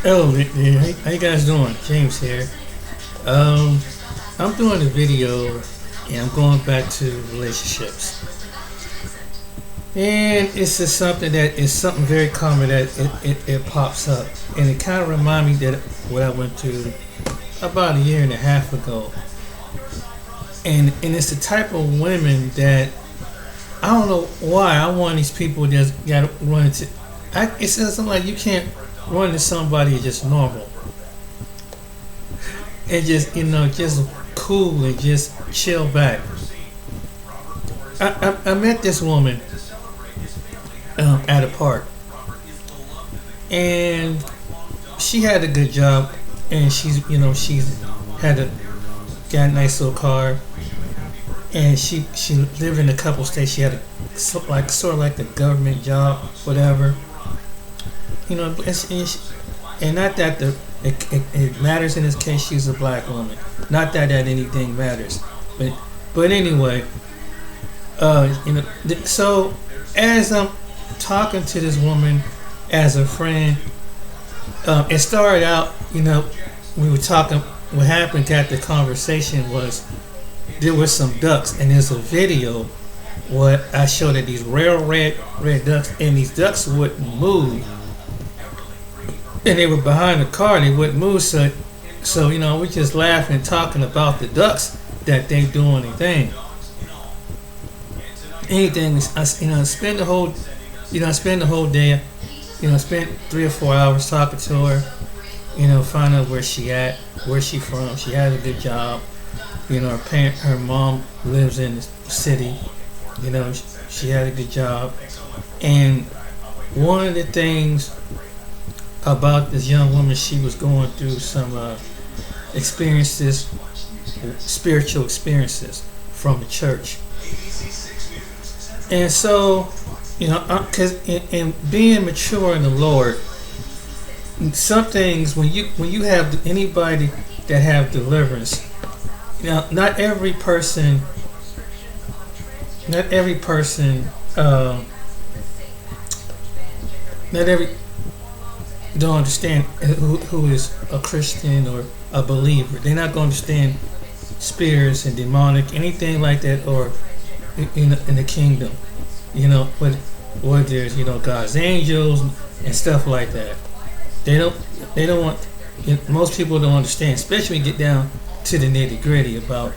Hello, there. How you guys doing? James here. Um, I'm doing a video and I'm going back to relationships. And it's just something that is something very common that it pops up. And it kind of reminds me that what I went through about a year and a half ago. And it's the type of women that I don't know why I want these people that got to run into. It says something like you can't run into somebody just normal and just just cool and just chill back. I met this woman at a park, and she had a good job, and she's had a got a nice little car, and she lived in a couple states. She had sort of like the government job, whatever. And not that it matters in this case. She's a black woman. Not that anything matters, but anyway, So as I'm talking to this woman as a friend, it started out. We were talking. What happened at the conversation was there were some ducks, and there's a video what I showed that these rare red ducks, and these ducks wouldn't move, and they were behind the car and they wouldn't move. So we're just laughing, talking about the ducks that they do anything. I spend the whole, day. Spent 3 or 4 hours talking to her. Find out where she at, where she from. She had a good job. Her mom lives in the city. She had a good job, and one of the things about this young woman, she was going through some experiences, spiritual experiences from the church. And so, because in being mature in the Lord, some things when you have anybody that have deliverance, not every person, not every don't understand who is a Christian or a believer. They're not going to understand spirits and demonic, anything like that, or in the kingdom. What there's God's angels and stuff like that. They don't want. Most people don't understand, especially when you get down to the nitty gritty about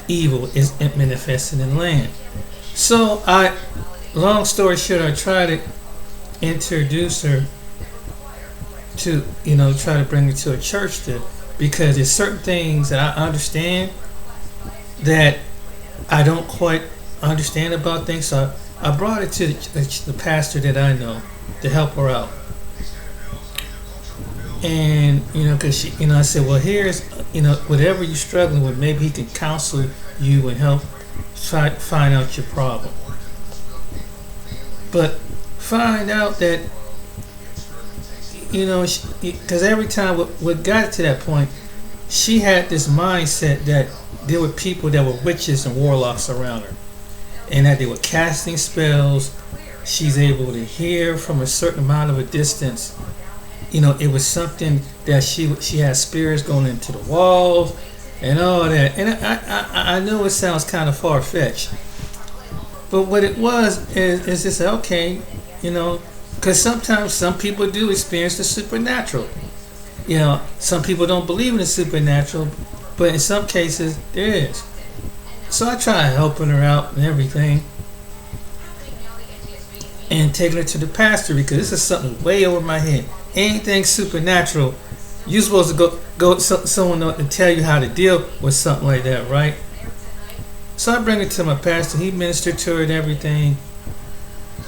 evil is manifested in the land. So long story short, I try to introduce her to try to bring her to a church because there's certain things that I understand that I don't quite understand about things. So I brought it to the pastor that I know to help her out. And because she, I said, well, here's whatever you're struggling with, maybe he can counsel you and help try find out your problem. But find out that because every time what got to that point, she had this mindset that there were people that were witches and warlocks around her, and that they were casting spells. She's able to hear from a certain amount of a distance. It was something that she had spirits going into the walls and all that. And I know it sounds kind of far fetched, but what it was is just okay, because sometimes some people do experience the supernatural. Some people don't believe in the supernatural, but in some cases there is. So I try helping her out and everything, and taking her to the pastor because this is something way over my head. Anything supernatural, you're supposed to go someone to tell you how to deal with something like that, right? So I bring it to my pastor. He ministered to her and everything,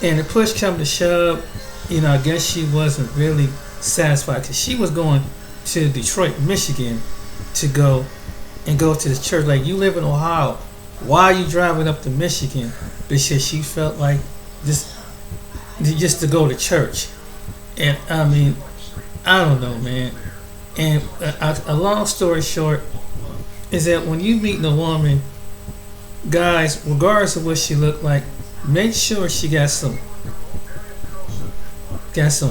and the push come to shove. I guess she wasn't really satisfied because she was going to Detroit, Michigan, to go to the church. Like, you live in Ohio, why are you driving up to Michigan? Because she felt like this just to go to church. And I mean, I don't know, man. And a long story short is that when you meet a woman, guys, regardless of what she looked like, make sure she got some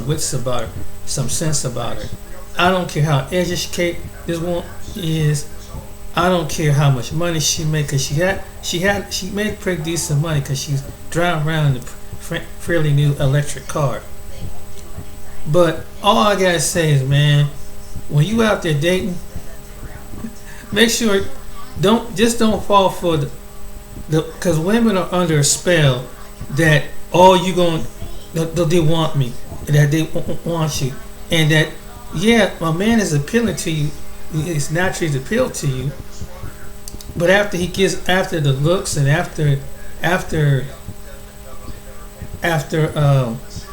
wits about her, some sense about her. I don't care how educated this woman is. I don't care how much money she made, cause she made pretty decent money, cause she's driving around in a fairly new electric car. But all I gotta say is, man, when you out there dating, make sure don't fall for the because women are under a spell that they want me, that they want you, and that a man is appealing to you. It's naturally appealed to you, but after the looks and after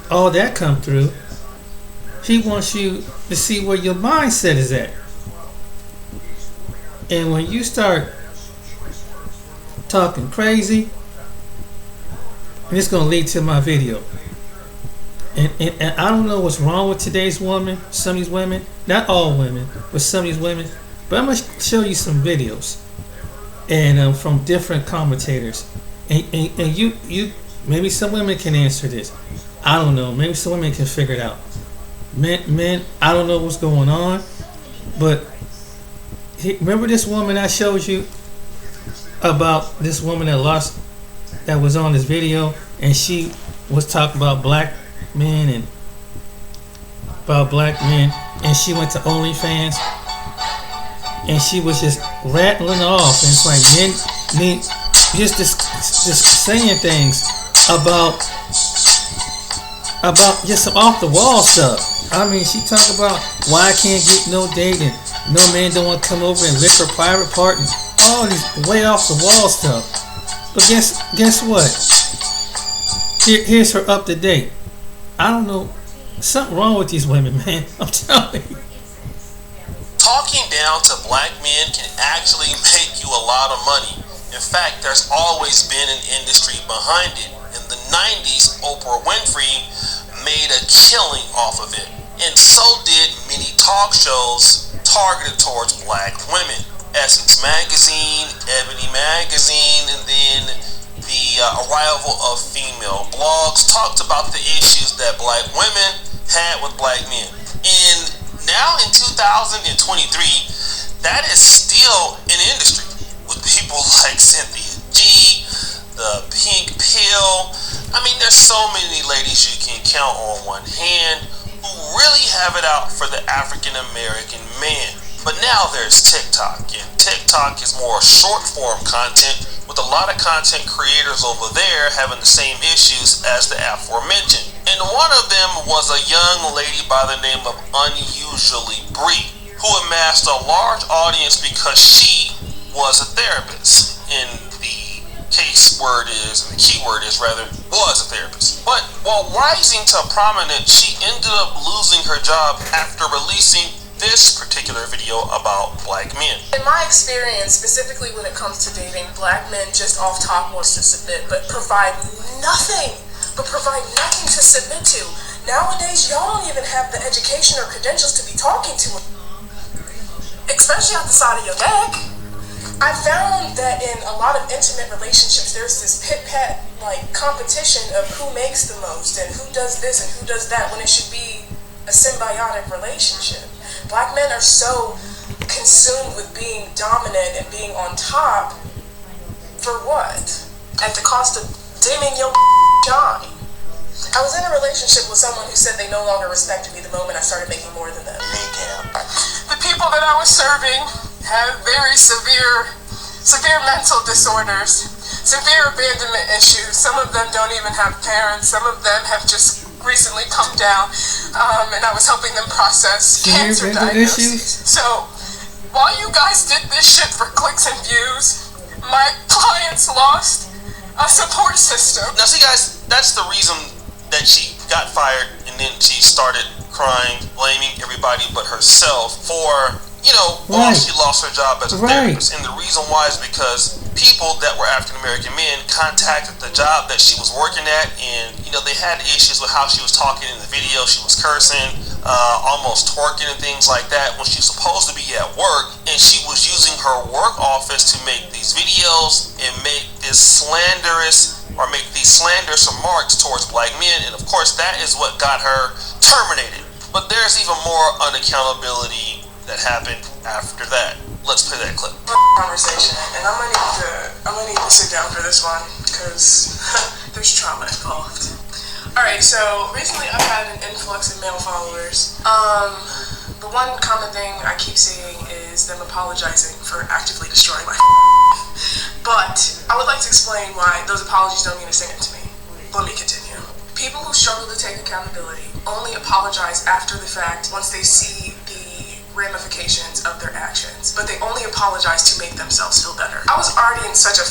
all that come through, he wants you to see where your mindset is at. And when you start talking crazy, and it's going to lead to my video. And I don't know what's wrong with today's women, some of these women, not all women, but some of these women. But I'm going to show you some videos and from different commentators. And you maybe some women can answer this. I don't know. Maybe some women can figure it out. Men, I don't know what's going on. But remember this woman I showed you about, this woman that was on this video, and she was talking about black men and she went to OnlyFans and she was just rattling off, and it's like men just saying things about just some off the wall stuff. I mean, she talked about why I can't get no date and no man don't want to come over and lick her private part and all these way off the wall stuff. But guess what? Here's her up to date. I don't know, something wrong with these women, man. I'm telling you. Talking down to black men can actually make you a lot of money. In fact, there's always been an industry behind it. In the 90s, Oprah Winfrey made a killing off of it. And so did many talk shows targeted towards black women. Essence Magazine, Ebony Magazine, and then the arrival of female blogs talked about the issues that black women had with black men. And now in 2023, that is still an industry with people like Cynthia G, the Pink Pill. I mean, there's so many ladies you can count on one hand who really have it out for the African American man. But now there's TikTok, and TikTok is more short form content with a lot of content creators over there having the same issues as the aforementioned. And one of them was a young lady by the name of Unusually Bree, who amassed a large audience because she was a therapist. And the keyword is was a therapist. But while rising to prominence, she ended up losing her job after releasing this particular video about black men. In my experience, specifically when it comes to dating, black men just off top wants to submit, but provide nothing to submit to. Nowadays, y'all don't even have the education or credentials to be talking to them, especially out the side of your neck. I found that in a lot of intimate relationships, there's this pit-pat competition of who makes the most and who does this and who does that, when it should be a symbiotic relationship. Black men are so consumed with being dominant and being on top. For what? At the cost of dimming your shine. I was in a relationship with someone who said they no longer respected me the moment I started making more than them. The people that I was serving have very severe mental disorders, severe abandonment issues. Some of them don't even have parents. Some of them have just recently come down, and I was helping them process cancer diagnoses. So while you guys did this shit for clicks and views, my clients lost a support system. Now see guys, that's the reason that she got fired, and then she started crying, blaming everybody but herself for, why she lost her job as a therapist. And the reason why is because people that were African American men contacted the job that she was working at, and they had issues with how she was talking in the video. She was cursing, almost twerking and things like that when she was supposed to be at work, and she was using her work office to make these videos and make these slanderous remarks towards black men. And of course that is what got her terminated. But there's even more unaccountability that happened after that. Let's play that clip. Conversation, and I'm gonna need to sit down for this one because there's trauma involved. All right, so recently I've had an influx of male followers. The one common thing I keep seeing is them apologizing for actively destroying my. But I would like to explain why those apologies don't mean a thing to me. Let me continue. People who struggle to take accountability only apologize after the fact once they see the ramifications of their actions, but they only apologize to make themselves feel better. I was already in such a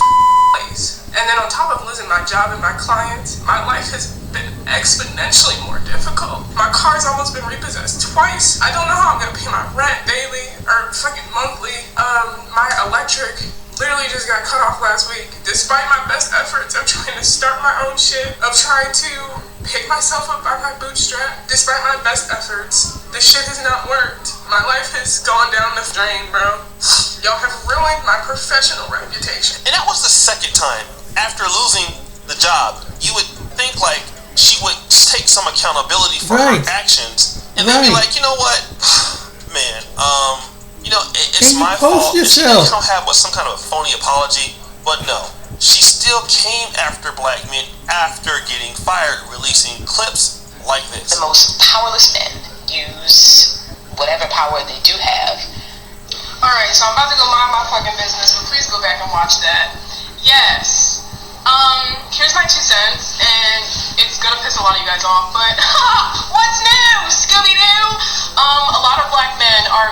place, and then on top of losing my job and my clients, my life has been exponentially more difficult. My car's almost been repossessed twice. I don't know how I'm gonna pay my rent daily or fucking monthly. My electric literally just got cut off last week. Despite my best efforts of trying to start my own shit, of trying to pick myself up by my bootstrap, despite my best efforts, this shit has not worked. My life has gone down the drain, bro. Y'all have ruined my professional reputation. And that was the second time. After losing the job, you would think like she would take some accountability for her actions, and then be like, you know what, man, it's my fault. She didn't come have with some kind of a phony apology, but no. She still came after black men after getting fired, releasing clips like this. The most powerless men use whatever power they do have. Alright, so I'm about to go mind my fucking business, but please go back and watch that. Yes. Here's my 2 cents, and it's gonna piss a lot of you guys off, but what's new, Scooby-Doo? A lot of black men are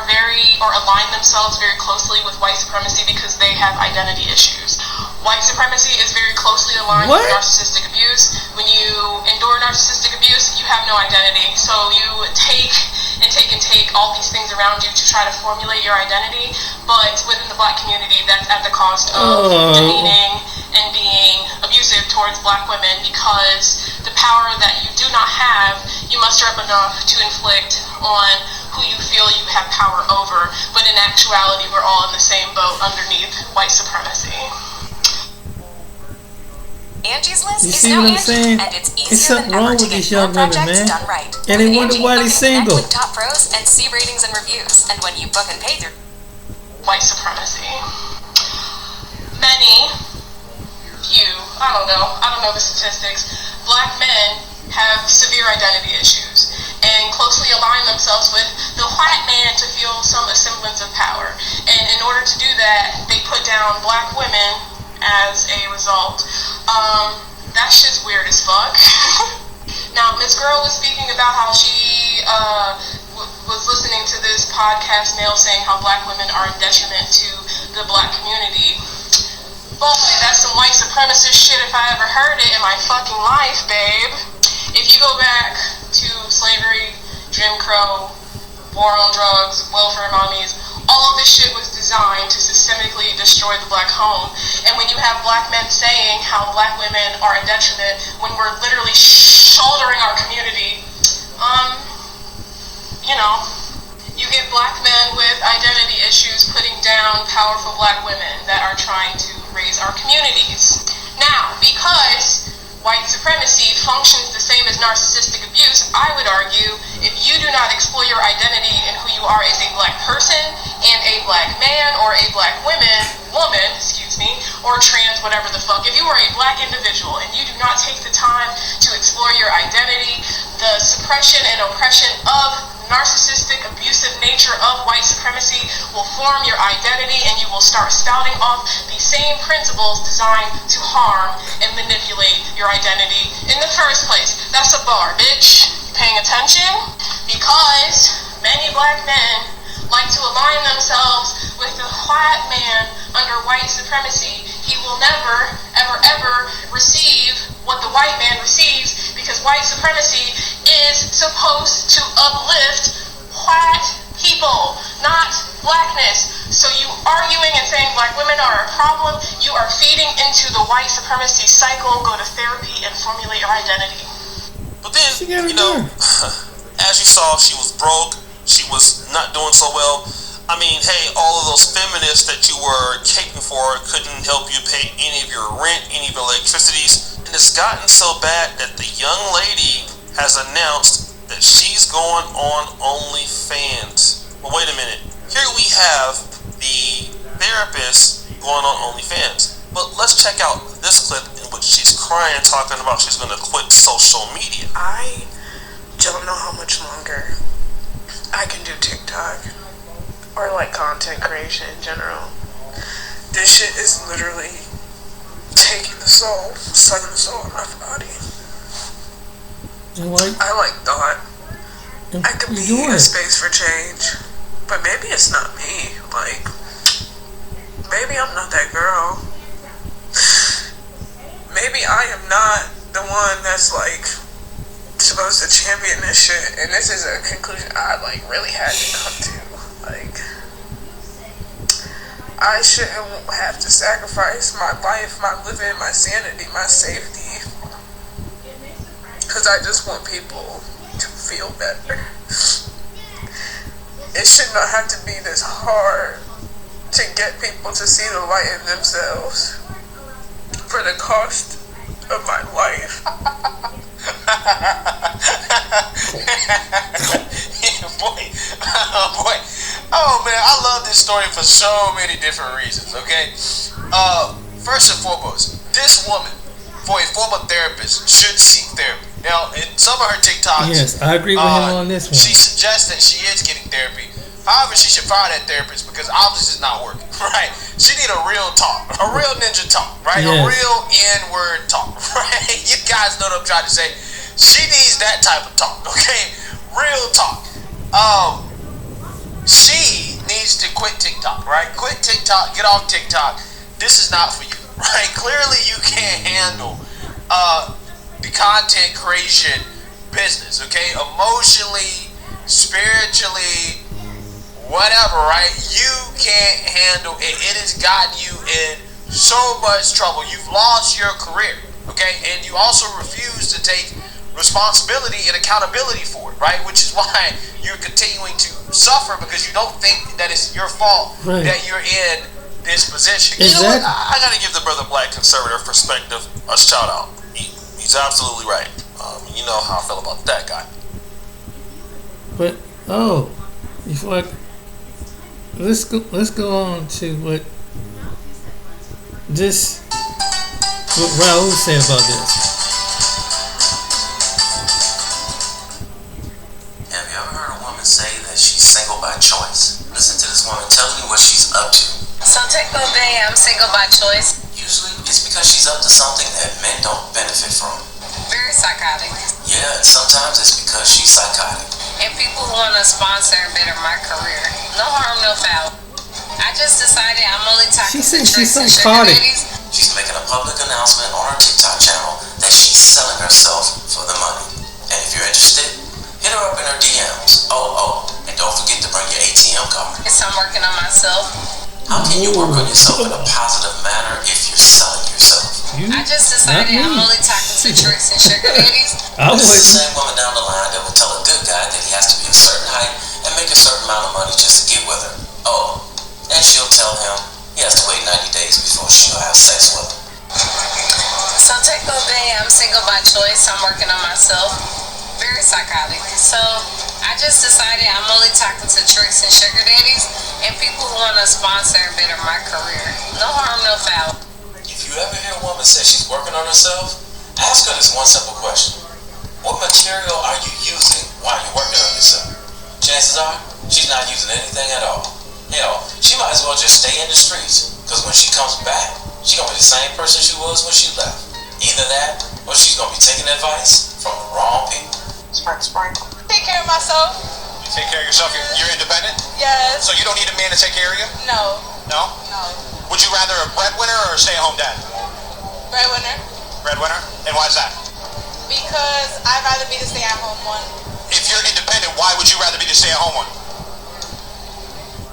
align themselves very closely with white supremacy because they have identity issues. White supremacy is very closely aligned with narcissistic abuse. When you endure narcissistic abuse, you have no identity. So you take all these things around you to try to formulate your identity, but within the black community, that's at the cost of demeaning and being abusive towards black women, because the power that you do not have, you muster up enough to inflict on who you feel you have power over. But in actuality, we're all in the same boat underneath white supremacy. Angie's List you is see now what I'm Angie, saying? and it's It's easier something than wrong ever to with get these your young women, projects man. done right. And they With wonder Angie, why you they can single. connect with top pros and see ratings and reviews. And when you book and pay through white supremacy, many, I don't know the statistics, black men have severe identity issues and closely align themselves with the white man to feel some semblance of power. And in order to do that, they put down black women as a result. That shit's weird as fuck. Now, Miss Girl was speaking about how she was listening to this podcast male saying how black women are a detriment to the black community. Boy, that's some white supremacist shit if I ever heard it in my fucking life, babe. If you go back to slavery, Jim Crow, war on drugs, welfare mommies, all of this shit was designed to systemically destroy the black home. And when you have black men saying how black women are a detriment when we're literally shouldering our community, you get black men with identity issues putting down powerful black women that are trying to raise our communities. Now, because white supremacy functions the same as narcissistic abuse, I would argue if you do not explore your identity and who you are as a black person and a black man or a black woman, or trans, whatever the fuck, if you are a black individual and you do not take the time to explore your identity, the suppression and oppression of narcissistic, abusive nature of white supremacy will form your identity, and you will start spouting off the same principles designed to harm and manipulate your identity in the first place. That's a bar, bitch. You paying attention? Because many black men like to align themselves with the white man under white supremacy. He will never, ever, ever receive what the white man receives, because white supremacy is supposed to uplift white people, not blackness. So you arguing and saying black women are a problem, you are feeding into the white supremacy cycle. Go to therapy and formulate your identity. But then, as you saw, she was broke. She was not doing so well. I mean, hey, all of those feminists that you were caping for couldn't help you pay any of your rent, any of your electricities. And it's gotten so bad that the young lady has announced that she's going on OnlyFans. Well, wait a minute. Here we have the therapist going on OnlyFans. But let's check out this clip in which she's crying, talking about she's going to quit social media. I don't know how much longer I can do TikTok or like content creation in general. This shit is literally taking the soul, sucking the soul out of my body. I like thought I could be a space for change, but maybe it's not me. Like, maybe I'm not that girl. Maybe I am not the one that's like supposed to champion this shit, and this is a conclusion I like really had to come to. Like, I shouldn't have to sacrifice my life, my living, my sanity, my safety, because I just want people to feel better. It should not have to be this hard to get people to see the light in themselves for the cost of my life. Yeah, boy. Oh man, I love this story for so many different reasons. Okay, first and foremost, this woman, for a former therapist, should seek therapy. Now, in some of her TikToks, yes, I agree with him on this one. She suggests that she is getting therapy. However, she should fire that therapist because obviously it's not working, right? She need a real talk, a real ninja talk, right? Yes. A real N-word talk, right? You guys know what I'm trying to say. She needs that type of talk, okay? Real talk. She needs to quit TikTok, right? Quit TikTok, get off TikTok. This is not for you, right? Clearly you can't handle the content creation business, okay? Emotionally, spiritually, whatever, right? You can't handle it. It has gotten you in so much trouble. You've lost your career, okay? And you also refuse to take responsibility and accountability for it, right? Which is why you're continuing to suffer because you don't think that it's your fault that you're in this position. Exactly. You know what? I gotta give the brother Black Conservative perspective a shout out. He's absolutely right. You know how I feel about that guy. But before let's go on to what Raul said about this. Have you ever heard a woman say that she's single by choice? Listen to this woman telling you what she's up to. So technically, I'm single by choice. Usually, it's because she's up to something that men don't benefit from. Very psychotic. Yeah, and sometimes it's because she's psychotic. And people want to sponsor and better my career. No harm, no foul. I just decided I'm only talking She said to she's tricks and sugar psychotic. daddies. She's making a public announcement on her TikTok channel that she's selling herself for the money. And if you're interested, hit her up in her DMs. And don't forget to bring your ATM card. So I'm working on myself. How can you work on yourself in a positive manner if you're selling yourself? I just decided I'm only talking to tricks and sugar daddies. This is the same woman down the line that will tell a good guy that he has to be a certain height and make a certain amount of money just to get with her. And she'll tell him he has to wait 90 days before she'll have sex with him. So technically, I'm single by choice. I'm working on myself. Very psychotic. So I just decided I'm only talking to tricks and sugar daddies and people who want to sponsor and better my career. No harm, no foul. If you ever hear a woman say she's working on herself, ask her this one simple question. What material are you using while you're working on yourself? Chances are, she's not using anything at all. Hell, she might as well just stay in the streets, because when she comes back, she's going to be the same person she was when she left. Either that, or she's going to be taking advice from the wrong people. Sprinkle. Take care of myself. You take care of yourself. You're independent? Yes. So you don't need a man to take care of you? No. No? No. Would you rather a breadwinner or a stay-at-home dad? Breadwinner. Breadwinner? And why is that? Because I'd rather be the stay-at-home one. If you're independent, why would you rather be the stay-at-home one?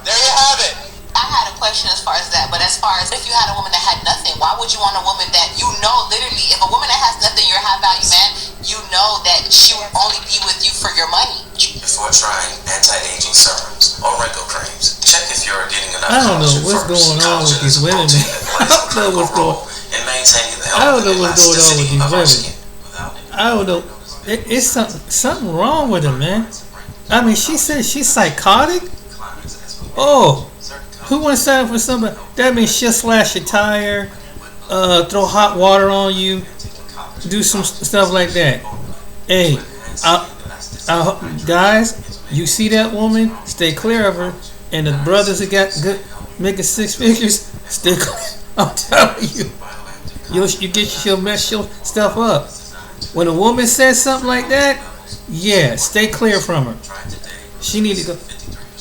There you have it. I had a question as far as that, but as far as if you had a woman that had nothing, why would you want a woman that you know literally, if a woman that has nothing, you're a high value man, you know that she will only be with you for your money. Before trying anti-aging serums or wrinkle creams, check if you're getting enough I don't know collagen what's first. going on with Collagen these is a women. protein that plays a critical role in maintaining the I don't health know and what's going on with elasticity these of our women. skin. Without it, I don't know. it's something wrong with her, man. I mean, she said she's psychotic. Oh, who wants to sign up for somebody? That means she'll slash your tire, throw hot water on you, do some stuff like that. Hey, guys, you see that woman? Stay clear of her. And the brothers that got good, making six figures, stay clear. I'm telling you, you'll mess your stuff up. When a woman says something like that, yeah, stay clear from her. She need to go.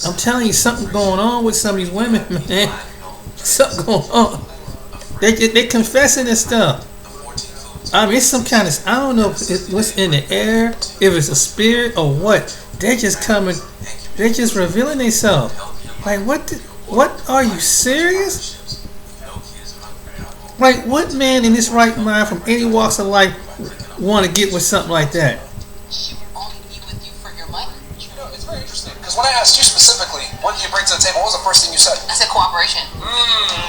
I'm telling you, something going on with some of these women, man. Something going on. They confessing this stuff. I mean, it's some kind of, I don't know if what's in the air, if it's a spirit or what. They're just coming. They're just revealing themselves. Like, what? Are you serious? Like, what man in his right mind from any walks of life want to get with something like that? It's very interesting, because when I asked you specifically, what did you bring to the table, what was the first thing you said? I said cooperation.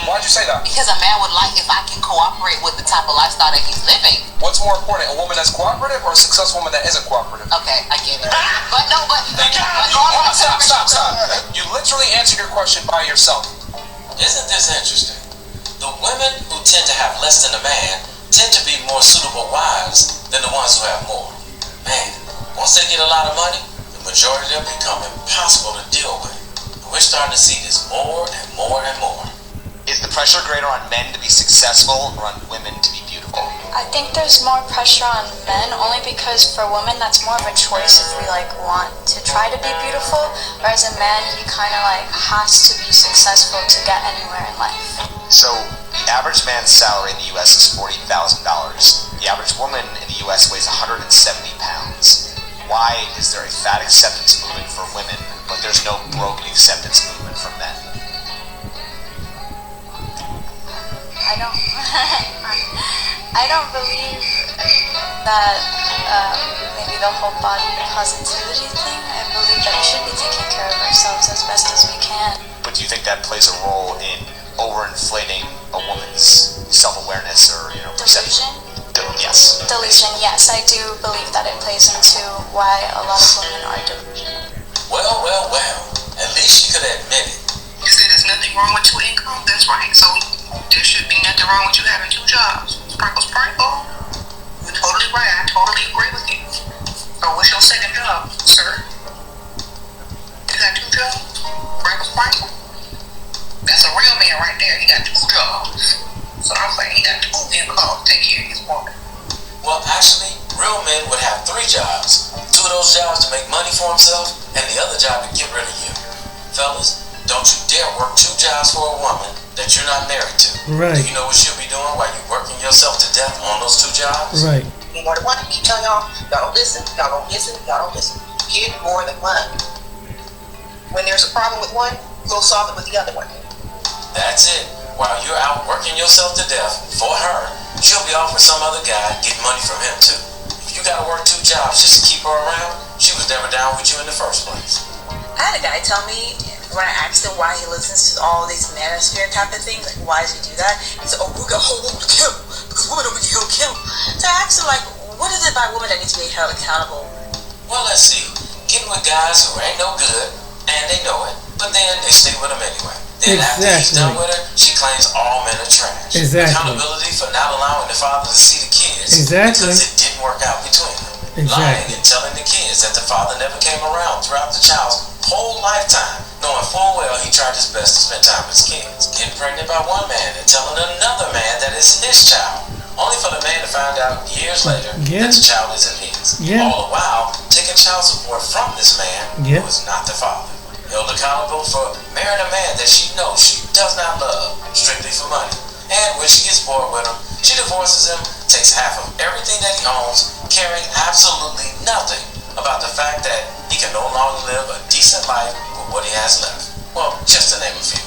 Why'd you say that? Because a man would like if I can cooperate with the type of lifestyle that he's living. What's more important, a woman that's cooperative or a successful woman that isn't cooperative? Okay, I get it. But no, but Stop. You literally answered your question by yourself. Isn't this interesting? The women who tend to have less than a man tend to be more suitable wives than the ones who have more. Man, once they get a lot of money, the majority of them become impossible to deal with. And we're starting to see this more and more and more. Is the pressure greater on men to be successful or on women to be beautiful? I think there's more pressure on men only because for women that's more of a choice if we want to try to be beautiful, whereas a man he kind of has to be successful to get anywhere in life. So the average man's salary in the U.S. is $40,000. The average woman in the U.S. weighs 170 pounds. Why is there a fat acceptance movement for women, but there's no broke acceptance movement for men? I don't believe that maybe the whole body positivity thing. I believe that we should be taking care of ourselves as best as we can. But do you think that plays a role in overinflating a woman's self-awareness or perception? Yes. Delusion, yes. I do believe that it plays into why a lot of women are delusional. Well. At least she could admit it. You said there's nothing wrong with 2 incomes? That's right. So there should be nothing wrong with you having 2 jobs. Sprinkle. You're totally right. I totally agree with you. So what's your second job, sir? You got 2 jobs? Sprinkle. That's a real man right there. He got 2 jobs. So I'm saying he got 2 incomes to take care of his woman. Well, actually, real men would have 3 jobs. 2 of those jobs to make money for himself, and the other job to get rid of you. Fellas, don't you dare work 2 jobs for a woman that you're not married to. Right. Do you know what she'll be doing while you're working yourself to death on those 2 jobs? Right. You know what? I keep telling y'all don't listen. Y'all don't listen. Get more than one. When there's a problem with one, go solve it with the other one. That's it. While you're out working yourself to death for her, she'll be off with some other guy getting money from him too. If you gotta work 2 jobs just to keep her around, she was never down with you in the first place. I had a guy tell me when I asked him why he listens to all these manosphere type of things, why does he do that? He said, we got a whole woman to kill because women don't get killed. So I asked him what is it about women that needs to be held accountable? Well, let's see. Getting with guys who ain't no good and they know it, but then they stay with them anyway. Then after he's done with her, she claims all men are trash. Exactly. Accountability for not allowing the father to see the kids because it didn't work out between them. Lying and telling the kids that the father never came around throughout the child's whole lifetime, knowing full well he tried his best to spend time with his kids. Getting pregnant by one man and telling another man that it's his child, only for the man to find out years later that the child isn't his. All the while taking child support from this man who is not the father. Held accountable for marrying a man that she knows she does not love, strictly for money. And when she gets bored with him, she divorces him, takes half of everything that he owns, caring absolutely nothing about the fact that he can no longer live a decent life with what he has left. Well, just to name a few.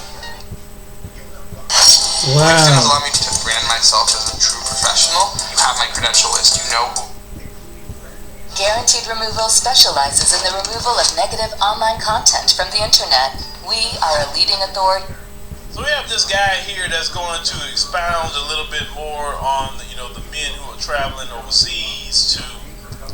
Wow. It does allow me to brand myself as a true professional. You have my credential list. You know who. Guaranteed Removal specializes in the removal of negative online content from the internet. We are a leading authority. So we have this guy here that's going to expound a little bit more on the men who are traveling overseas to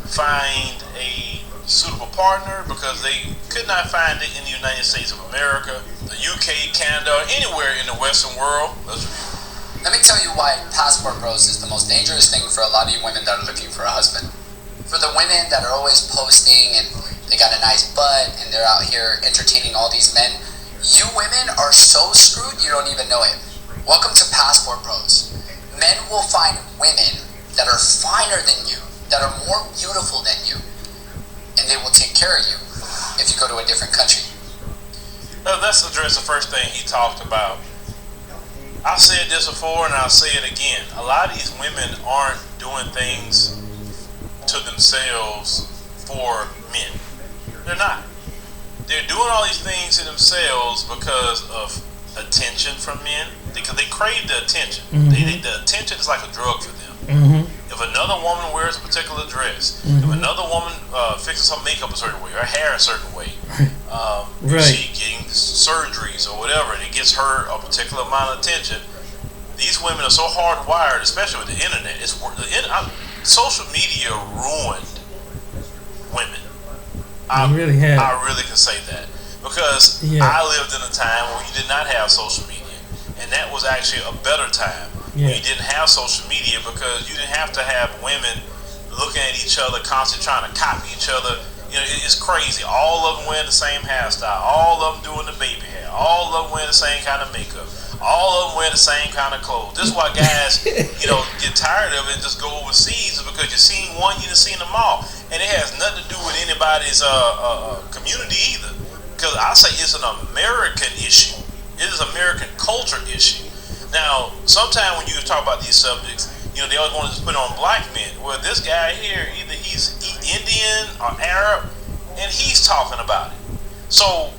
find a suitable partner because they could not find it in the United States of America, the UK, Canada, or anywhere in the Western world. Let me tell you why Passport Bros is the most dangerous thing for a lot of you women that are looking for a husband. For the women that are always posting and they got a nice butt and they're out here entertaining all these men, you women are so screwed you don't even know it. Welcome to Passport Bros. Men will find women that are finer than you, that are more beautiful than you, and they will take care of you if you go to a different country. Let's address the first thing he talked about. I've said this before and I'll say it again. A lot of these women aren't doing things to themselves for men. They're not. They're doing all these things to themselves because of attention from men, because they crave the attention. The attention is like a drug for them. If another woman wears a particular dress, if another woman fixes her makeup a certain way, her hair a certain way, she getting surgeries or whatever, and it gets her a particular amount of attention. These women are so hardwired, especially with the internet. Social media ruined women. I really can say that because I lived in a time when you did not have social media, and that was actually a better time. When you didn't have social media because you didn't have to have women looking at each other, constantly trying to copy each other. You know, it's crazy. All of them wearing the same hairstyle. All of them doing the baby hair. All of them wearing the same kind of makeup. All of them wear the same kind of clothes. This is why guys, get tired of it and just go overseas, is because you're seeing one, you've seen them all, and it has nothing to do with anybody's community either. Because I say it's an American issue. It is an American culture issue. Now, sometimes when you talk about these subjects, they always want to just put it on black men. Well, this guy here, either he's Indian or Arab, and he's talking about it. So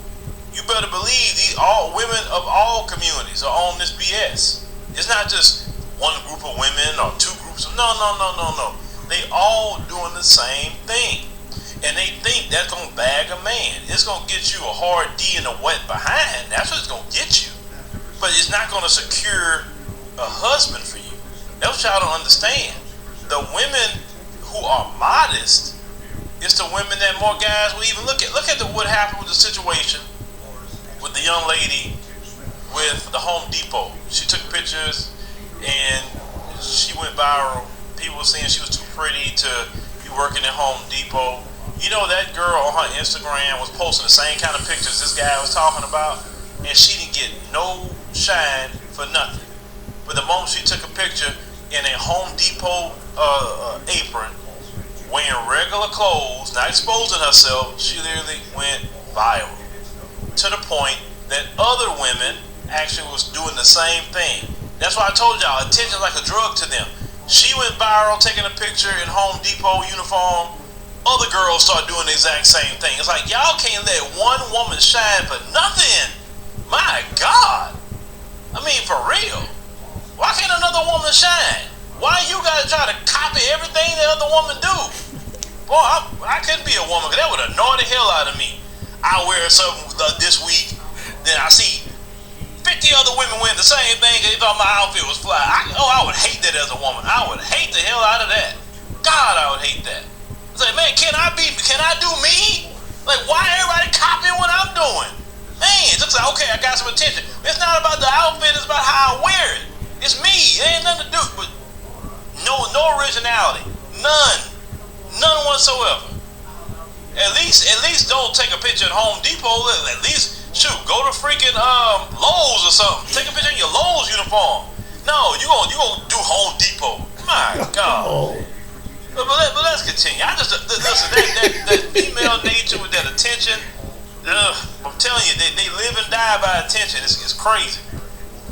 you better believe all women of all communities are on this BS. It's not just one group of women or two groups of no. They all doing the same thing. And they think that's gonna bag a man. It's gonna get you a hard D and a wet behind. That's what it's gonna get you. But it's not gonna secure a husband for you. That's what y'all don't understand. The women who are modest, it's the women that more guys will even look at. Look at what happened with the situation with the young lady with the Home Depot. She took pictures and she went viral. People were saying she was too pretty to be working at Home Depot. That girl on her Instagram was posting the same kind of pictures this guy was talking about, and she didn't get no shine for nothing. But the moment she took a picture in a Home Depot apron, wearing regular clothes, not exposing herself, she literally went viral. To the point that other women actually was doing the same thing. That's why I told y'all, attention is like a drug to them. She went viral taking a picture in Home Depot uniform. Other girls start doing the exact same thing. It's like, y'all can't let one woman shine for nothing. My God. I mean, for real. Why can't another woman shine? Why you gotta try to copy everything the other woman do? Boy, I couldn't be a woman, because that would annoy the hell out of me. I wear something this week, then I see 50 other women wearing the same thing because they thought my outfit was fly. I would hate that as a woman. I would hate the hell out of that. God, I would hate that. It's like, man, can I do me? Like, why everybody copying what I'm doing? Man, just like, okay, I got some attention. It's not about the outfit, it's about how I wear it. It's me. It ain't nothing to do with no originality. None whatsoever. At least don't take a picture at Home Depot. At least, go to freaking Lowe's or something. Take a picture in your Lowe's uniform. No, you gonna do Home Depot. My God. But let's continue. Listen, that female nature with that attention, I'm telling you, they live and die by attention. It's crazy.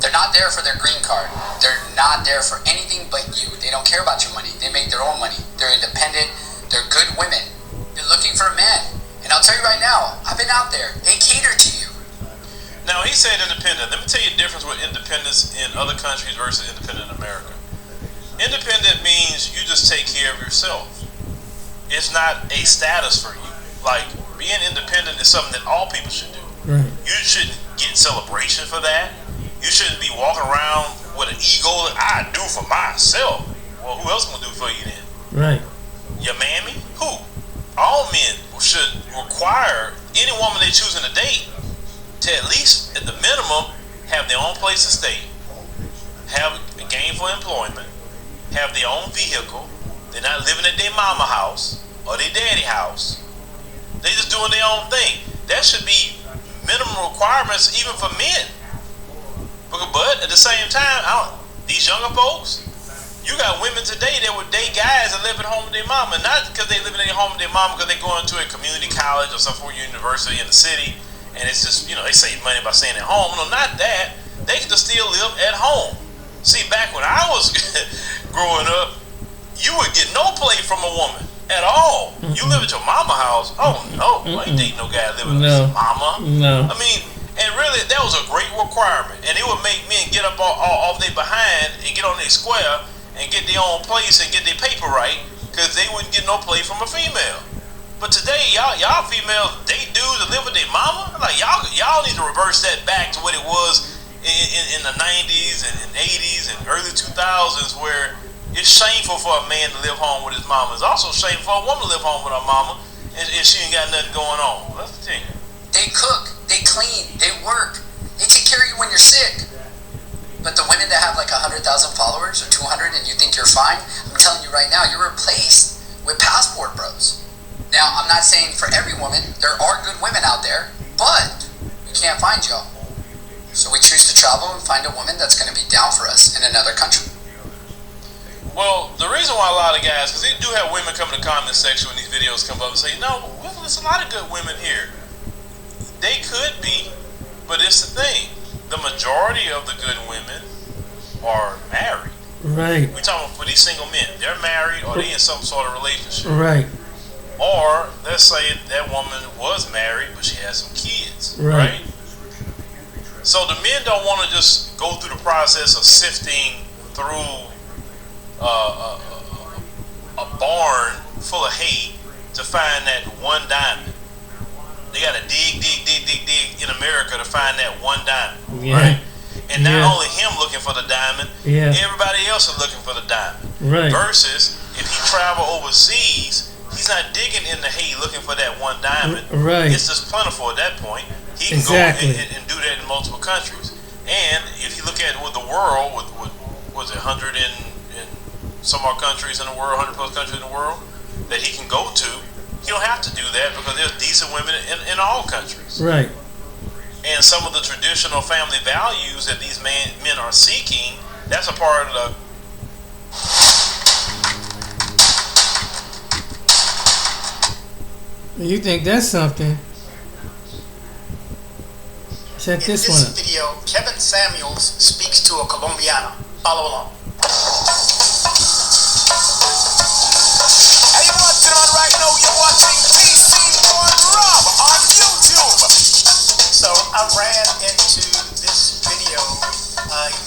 They're not there for their green card. They're not there for anything but you. They don't care about your money. They make their own money. They're independent. They're good women. They're looking for a man. And I'll tell you right now, I've been out there. They cater to you. Now, he said independent. Let me tell you the difference with independence in other countries versus independent in America. Independent means you just take care of yourself. It's not a status for you. Like, being independent is something that all people should do. Right. You shouldn't get celebration for that. You shouldn't be walking around with an ego that I do for myself. Well, who else gonna do it for you then? Right. Your mammy? Who? All men should require any woman they're choosing to date to at least, at the minimum, have their own place to stay, have gainful employment, have their own vehicle. They're not living at their mama house or their daddy house. They just doing their own thing. That should be minimum requirements even for men. But at the same time, these younger folks, you got women today that would date guys that live at home with their mama, not because they live in their home with their mama, because they going to a community college or some university in the city, and it's just, they save money by staying at home. No, not that. They can just still live at home. See, back when I was growing up, you would get no play from a woman at all. You live at your mama house. Oh no, I ain't dating no guy living with his mama. No. I mean, and really, that was a great requirement, and it would make men get up off their behind and get on their square and get their own place and get their paper right, because they wouldn't get no play from a female. But today, y'all females date dudes that live with their mama. Like y'all need to reverse that back to what it was in the 90s and 80s and early 2000s, where it's shameful for a man to live home with his mama. It's also shameful for a woman to live home with her mama and she ain't got nothing going on. That's the thing. They cook, they clean, they work, they take care of you when you're sick. But the women that have like 100,000 followers or 200 and you think you're fine, I'm telling you right now, you're replaced with passport bros. Now, I'm not saying for every woman, there are good women out there, but we can't find y'all. So we choose to travel and find a woman that's going to be down for us in another country. Well, the reason why a lot of guys, because they do have women come in the comment section when these videos come up and say, no, there's a lot of good women here. They could be, but it's the thing. The majority of the good women are married. Right. We're talking for these single men. They're married or they in some sort of relationship. Right. Or let's say that woman was married but she has some kids. Right. So the men don't want to just go through the process of sifting through a barn full of hay to find that one diamond. They got to dig in America to find that one diamond, right? And not only him looking for the diamond, everybody else is looking for the diamond. Right. Versus if he travel overseas, he's not digging in the hay looking for that one diamond. Right. It's just plentiful at that point. He can go and do that in multiple countries. And if you look at with the world, with was it 100 and some more countries in the world, 100 plus countries in the world that he can go to. You don't have to do that because there's decent women in all countries. Right. And some of the traditional family values that these men are seeking, that's a part of the... You think that's something? Check this one out. In this video, Kevin Samuels speaks to a Colombiana. Follow along. Hey, what's on right now? You're watching TC on Rob on YouTube. So I ran into this video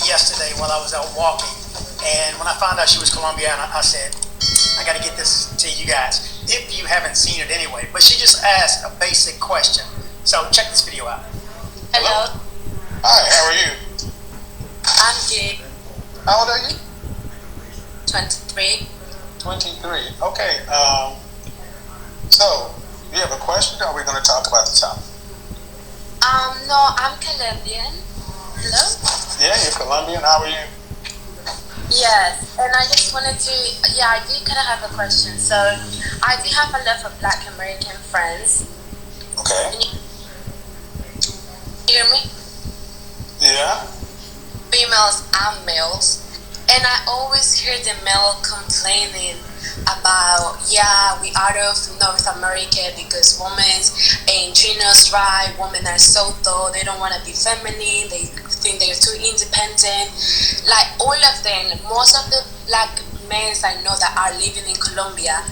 yesterday while I was out walking, and when I found out she was Colombiana, I said, I got to get this to you guys, if you haven't seen it anyway. But she just asked a basic question. So check this video out. Hello. Hi, how are you? I'm good. How old are you? 23. 23. Okay. So, you have a question, or are we going to talk about the topic? No, I'm Colombian. Hello? Yeah, you're Colombian. How are you? Yes, and I just wanted to, I do kind of have a question. So, I do have a lot of Black American friends. Okay. Can you hear me? Yeah. Females and males. And I always hear the male complaining about, we out of North America because women ain't treating us right, women are so dull, they don't want to be feminine, they think they're too independent. Like all of them, most of the Black men I know that are living in Colombia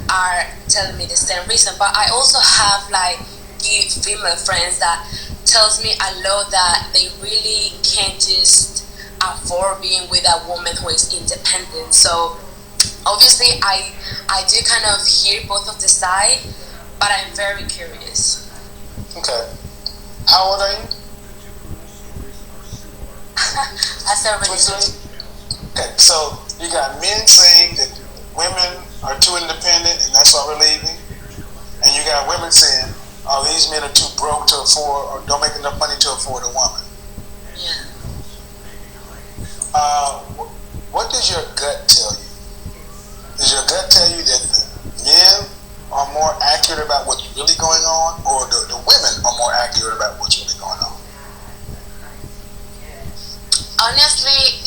are telling me the same reason. But I also have like good female friends that tells me a lot that they really can't just afford being with a woman who is independent. So obviously I do kind of hear both of the side, but I'm very curious. Okay. How old are you? I said really. Okay, so you got men saying that women are too independent, and that's why we're leaving. And you got women saying, "Oh, these men are too broke to afford, or don't make enough money to afford a woman." Yeah. What does your gut tell you? Does your gut tell you that the men are more accurate about what's really going on, or the women are more accurate about what's really going on? Honestly,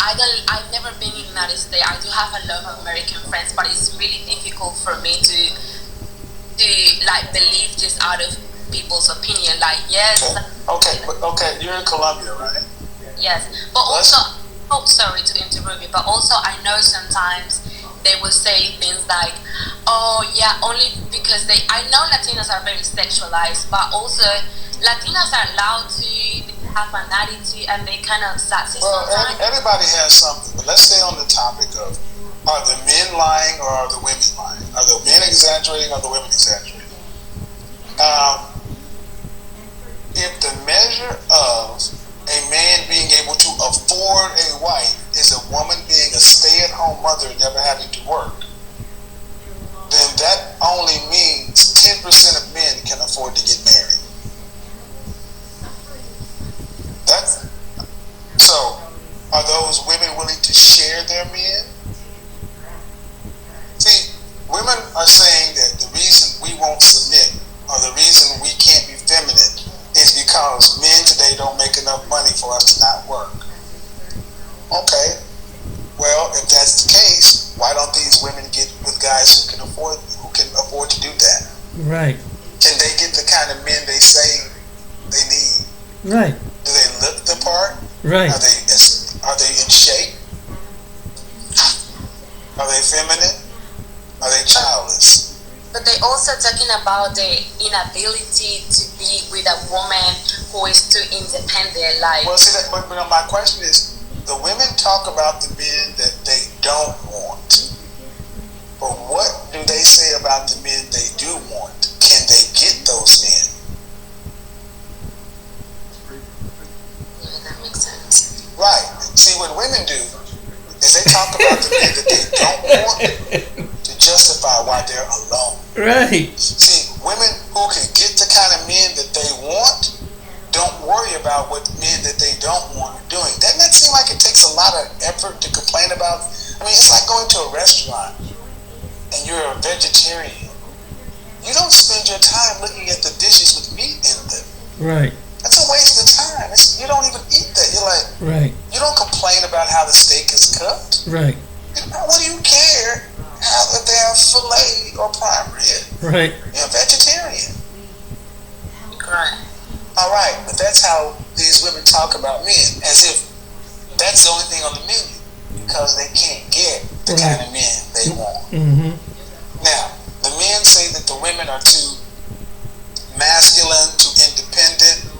I've never been in the United States. I do have a lot of American friends, but it's really difficult for me to like believe just out of people's opinion. Like, yes. Okay, you're in Colombia, right? Yes, but also, sorry to interrupt you, but also I know sometimes they will say things like, "Oh yeah, only because I know Latinos are very sexualized, but also Latinos are allowed to have an attitude and they kind of sassy sometimes." Everybody has something, but let's stay on the topic of, are the men lying or are the women lying? Are the men exaggerating or are the women exaggerating? If the measure of a man being able to afford a wife is a woman being a stay-at-home mother and never having to work, then that only means 10% of men can afford to get married. So, are those women willing to share their men? See, women are saying that the reason we won't submit, or the reason we can't be feminine, is because men today don't make enough money for us to not work. Okay, well, if that's the case, why don't these women get with guys who can afford to do that? Right. Can they get the kind of men they say they need? Right. Do they look the part? Right. Are they in shape? Are they feminine? Are they childless? But they also talking about the inability to be with a woman who is too independent. Like, well, see, but my question is, the women talk about the men that they don't want, but what do they say about the men they do want? Can they get those men? Yeah, that makes sense. Right. See, what women do is they talk about the men that they don't want to justify why they're alone. Right. See, women who can get the kind of men that they want don't worry about what men that they don't want are doing. Doesn't that seem like it takes a lot of effort to complain about? I mean, it's like going to a restaurant and you're a vegetarian. You don't spend your time looking at the dishes with meat in them. Right. That's a waste of time. You don't even eat that. You're like, right. You don't complain about how the steak is cooked. Right. What do you care if they have filet or prime rib? Right. You're a vegetarian. Right. All right, but that's how these women talk about men, as if that's the only thing on the menu, because they can't get the kind of men they want. Mm-hmm. Now, the men say that the women are too masculine, too independent.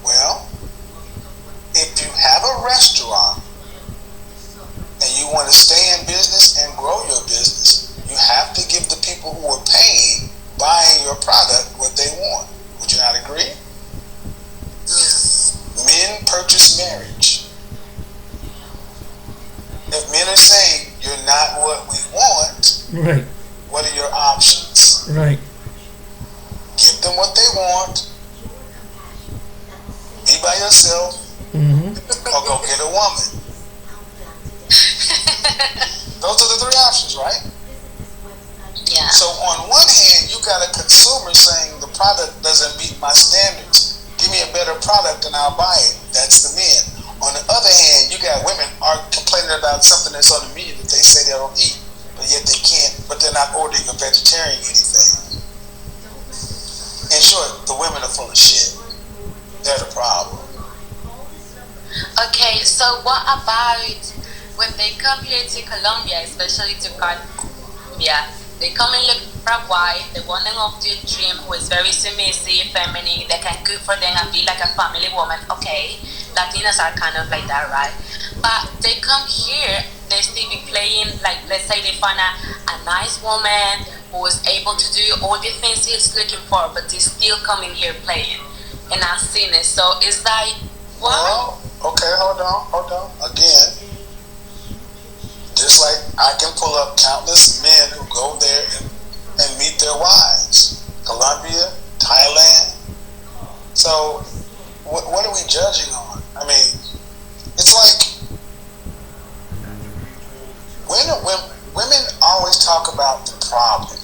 Well, if you have a restaurant and you want to stay in business and grow your business, you have to give the people who are paying, buying your product, what they want. Would you not agree? Men purchase marriage. If men are saying you're not what we want, right. What are your options? Right. Give them what they want. Be by yourself, or go get a woman. Those are the three options, right? Yeah. So on one hand, you got a consumer saying the product doesn't meet my standards. Give me a better product and I'll buy it. That's the men. On the other hand, you got women are complaining about something that's on the menu that they say they don't eat, but yet they can't. But they're not ordering a vegetarian anything. In short, the women are full of shit. They're the problem. Okay, so what about when they come here to Colombia, especially to Colombia? They come and look for a wife, the one of their dream who is very submissive, feminine, they can cook for them and be like a family woman. Okay, Latinas are kind of like that, right? But they come here, they still be playing, like, let's say they find a nice woman who is able to do all the things he's looking for, but they still coming here playing. And I've seen it. So it's like, what? Well, okay, hold on. Again, Just like I can pull up countless men who go there and meet their wives. Colombia, Thailand. So, what are we judging on? I mean, it's like women always talk about the problem,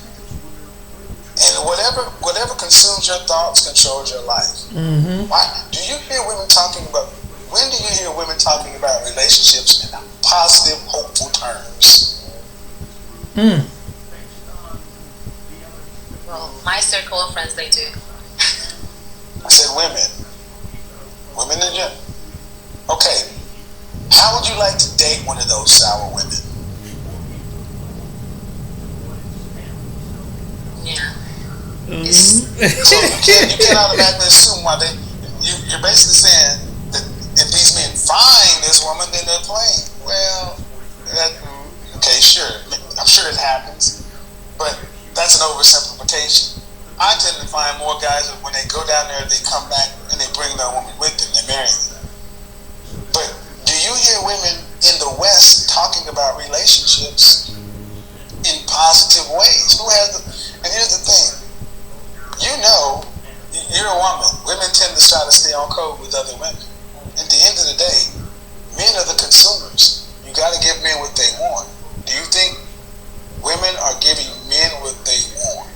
and whatever consumes your thoughts controls your life. Mm-hmm. Why do you hear women talking about? When do you hear women talking about relationships in positive, hopeful terms? Well, my circle of friends, they do. I said women. Women in general. Okay. How would you like to date one of those sour women? Yeah. So you can't automatically assume why you're basically saying that if these men find this woman, then they're playing. Well, okay, sure. I'm sure it happens, but that's an oversimplification. I tend to find more guys that when they go down there, they come back and they bring their woman with them. They marry them. But do you hear women in the West talking about relationships in positive ways? And here's the thing. You know, you're a woman. Women tend to try to stay on code with other women. At the end of the day, men are the consumers. You got to give men what they want. Do you think women are giving men what they want?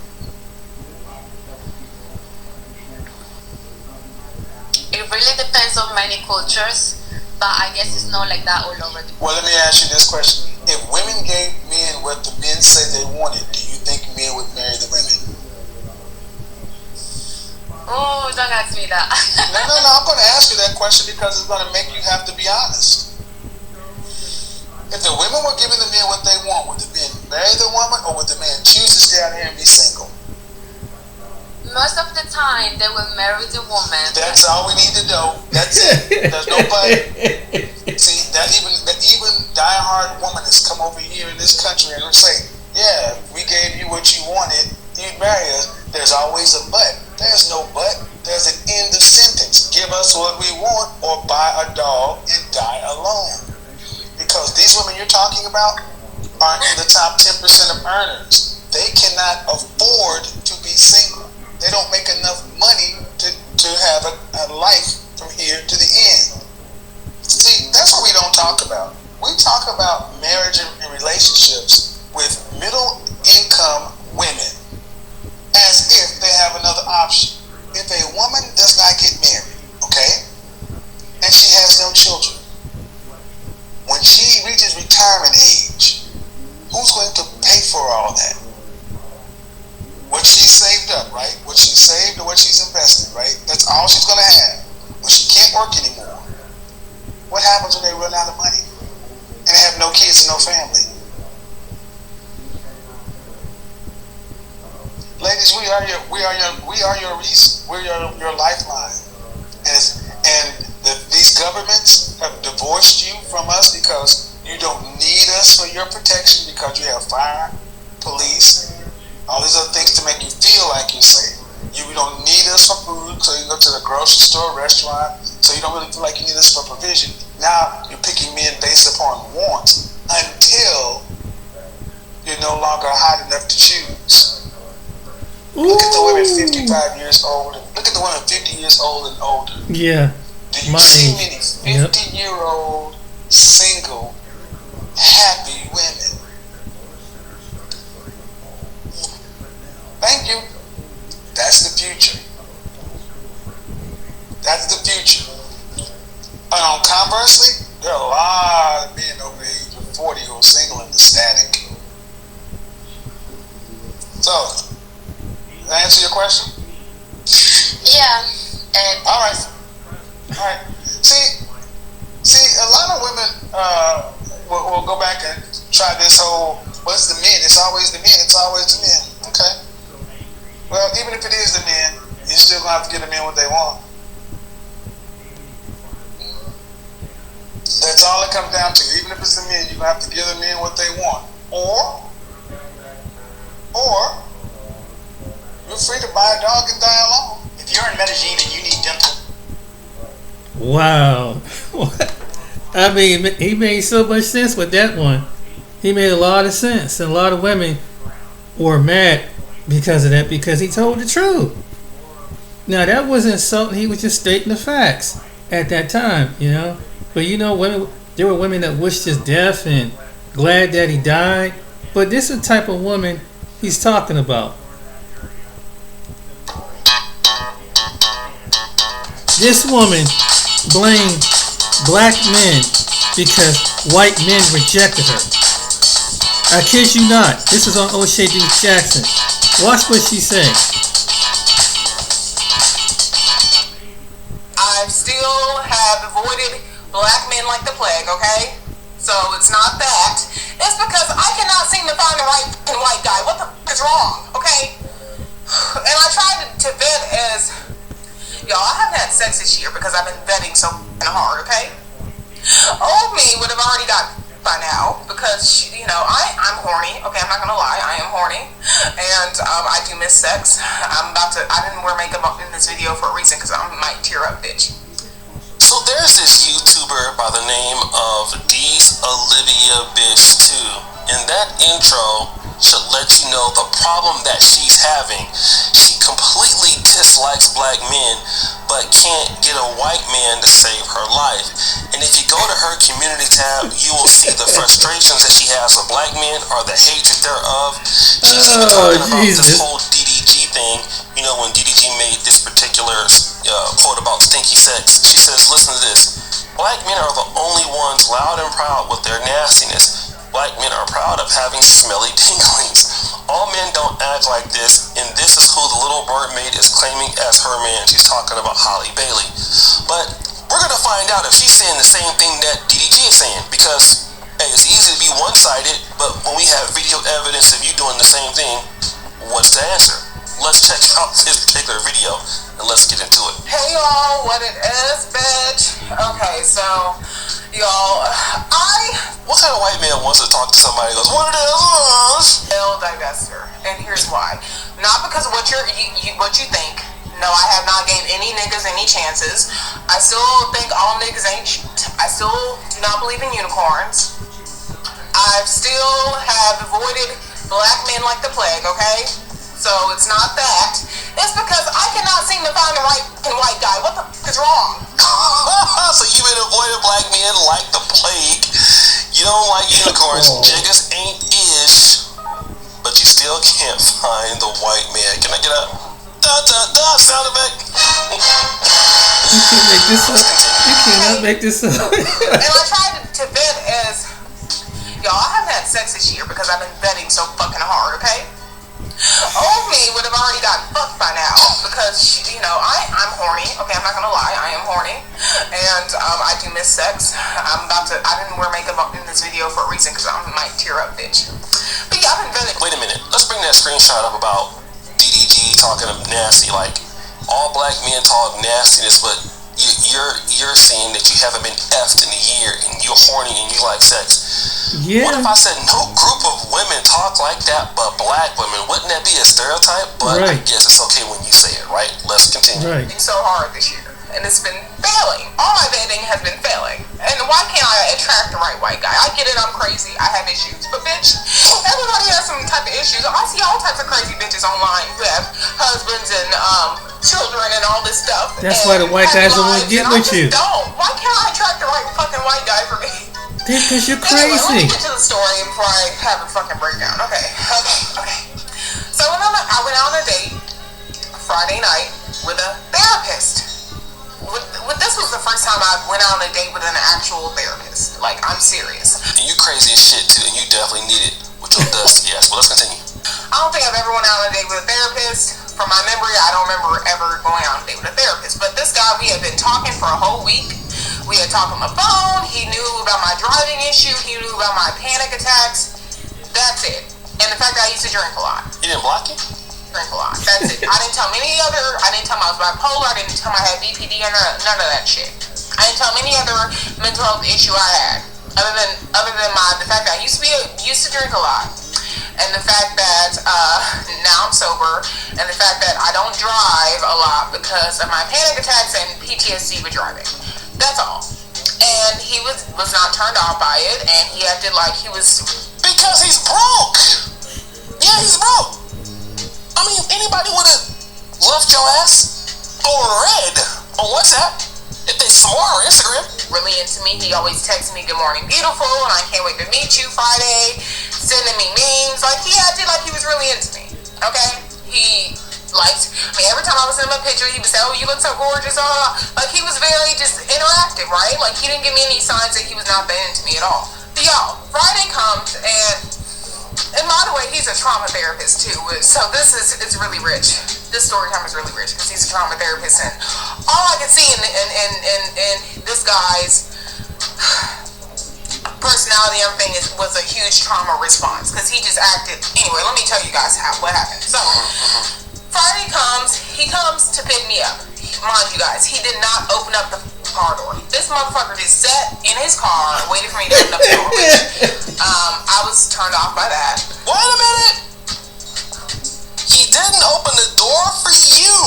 It really depends on many cultures, but I guess it's not like that all over the Well, let me ask you this question. If women gave men what the men say they wanted, do you think men would marry the women? Oh, don't ask me that. No, I'm going to ask you that question because it's going to make you have to be honest. If the women were giving the men what they want, would the men marry the woman or would the man choose to stay out here and be single? Most of the time, they will marry the woman. That's all we need to know. That's it. There's nobody. See, that even diehard woman has come over here in this country and will say, yeah, we gave you what you wanted, you'd marry us. There's always a but. There's no but. There's an end of sentence. Give us what we want or buy a dog and die alone. Because these women you're talking about aren't in the top 10% of earners. They cannot afford to be single. They don't make enough money to have a life from here to the end. See, that's what we don't talk about. We talk about marriage and relationships with middle income women as if they have another option. If a woman does not get married, okay, and she has no children, when she reaches retirement age, who's going to pay for all that? What she's saved up, right? What she's saved or what she's invested, right? That's all she's going to have. When she can't work anymore, what happens when they run out of money and they have no kids and no family? Ladies, we're your lifeline, and these governments have divorced you from us because you don't need us for your protection because you have fire, police, all these other things to make you feel like you're safe. You don't need us for food, so you go to the grocery store, restaurant, so you don't really feel like you need us for provision. Now you're picking men based upon want until you're no longer hot enough to choose. Ooh. Look at the women 55 years old. Look at the women 50 years old and older. Yeah. Do you see many 50-year-old single happy women? Thank you. That's the future. That's the future. And conversely, there are a lot of men over the age of 40 who are single and ecstatic. So, did I answer your question? Yeah. All right. See, a lot of women will go back and try this whole, what's the men? It's always the men. It's always the men. Okay. Well, even if it is the men, you're still going to have to give the men what they want. That's all it comes down to. Even if it's the men, you're going to have to give the men what they want. Or you're free to buy a dog and die alone. If you're in Medellin and you need dental. Wow. I mean, he made so much sense with that one. He made a lot of sense, and a lot of women were mad because of that, because he told the truth. Now that wasn't insulting; he was just stating the facts at that time, you know. But you know, women, there were women that wished his death and glad that he died. But this is the type of woman he's talking about. This woman blamed black men because white men rejected her. I kid you not. This is on O'Shea D. Jackson. Watch what she said. I still have avoided black men like the plague, okay? So it's not that. It's because I cannot seem to find the right fucking white guy. What the fuck is wrong, okay? And I tried to vet as... Y'all, I haven't had sex this year because I've been vetting so fucking hard, okay? Old me would have already got by now because, you know, I'm horny. Okay, I'm not gonna lie, I am horny. And I do miss sex. I didn't wear makeup in this video for a reason because I might tear up, bitch. So there's this YouTuber by the name of D's Olivia Bitch 2. And that intro should let you know the problem that she's having. She completely dislikes black men, but can't get a white man to save her life. And if you go to her community tab, you will see the frustrations that she has with black men or the hatred thereof. She's even talking about this whole DDG thing. You know, when DDG made this particular quote about stinky sex, she says, listen to this. Black men are the only ones loud and proud with their nastiness. Black men are proud of having smelly pinklings. All men don't act like this, and this is who the little mermaid is claiming as her man. She's talking about Holly Bailey. But we're going to find out if she's saying the same thing that DDG is saying, because hey, it's easy to be one-sided, but when we have video evidence of you doing the same thing, what's the answer? Let's check out this particular video, and let's get into it. Hey y'all, what it is, bitch? Okay, so, y'all, What kind of white man wants to talk to somebody who goes, what it is? Ill divester, and here's why. Not because of what you think. No, I have not gave any niggas any chances. I still think all niggas ain't shit. I still do not believe in unicorns. I still have avoided black men like the plague, okay? So it's not that. It's because I cannot seem to find the right fucking white guy. What the fuck is wrong? So you've been avoiding black men like the plague. You don't like unicorns. Jiggas ain't ish. But you still can't find the white man. Can I get a da-da-da sound effect? You can't make this up. You cannot make this up. And I tried to vet as... Y'all, I haven't had sex this year because I've been vetting so fucking hard, okay? Old me would have already got fucked by now because, you know, I'm horny. Okay, I'm not gonna lie, I am horny. And I do miss sex. I didn't wear makeup in this video for a reason because I might tear up, bitch. But yeah, I've been vetting. Wait a minute, let's bring that screenshot up about DDG talking nasty. Like, all black men talk nastiness, but you're saying that you haven't been effed in a year and you're horny and you like sex. Yeah. What if I said no group of women talk like that but black women? Wouldn't that be a stereotype? But I guess it's okay when you say it, right? Let's continue. Right. So hard this year, and it's been failing. All my dating has been failing. And why can't I attract the right white guy? I get it, I'm crazy, I have issues, but bitch, everybody has some type of issues. I see all types of crazy bitches online who have husbands and children and all this stuff. That's why the white guys don't want to get with you. Why can't I attract the right fucking white guy for me? Because you're Anyway, let crazy. me get to the story before I have a fucking breakdown. Okay. So I went on a date Friday night with a therapist. This was the first time I went on a date with an actual therapist. Like, I'm serious. And you crazy as shit too, and you definitely need it with your dust. Yes, but let's continue. I don't think I've ever went on a date with a therapist. From my memory, I don't remember ever going on a date with a therapist. But this guy, we had been talking for a whole week. We had talked on the phone. He knew about my driving issue. He knew about my panic attacks. That's it. And the fact that I used to drink a lot. He didn't block you? Drink a lot. That's it. I didn't tell him I didn't tell him I was bipolar. I didn't tell him I had BPD or none of that shit. I didn't tell him any other mental health issue I had. Other than the fact that I used to drink a lot. And the fact that now I'm sober, and the fact that I don't drive a lot because of my panic attacks and PTSD with driving. That's all. And he was not turned off by it, and he acted like he was... Because he's broke. Yeah, he's broke. I mean, anybody would have left your ass on red on WhatsApp if they smart or Instagram. Really into me. He always texts me, "Good morning, beautiful," and "I can't wait to meet you Friday." Sending me memes. Like, he acted like he was really into me. Okay? He liked, I mean, every time I would send him a picture, he would say, "Oh, you look so gorgeous." Like, he was very just interactive, right? Like, he didn't give me any signs that he was not that into me at all. But y'all, Friday comes, and by the way, he's a trauma therapist too. So this is, it's really rich. This story time is really rich because he's a trauma therapist, and all I could see in this guy's personality and everything was a huge trauma response because he just acted. Anyway, let me tell you guys what happened. So Friday comes, he comes to pick me up. Mind you guys, he did not open up the car door. This motherfucker just sat in his car waiting for me to open up the door. I was turned off by that. Wait a minute. He didn't open the door for you.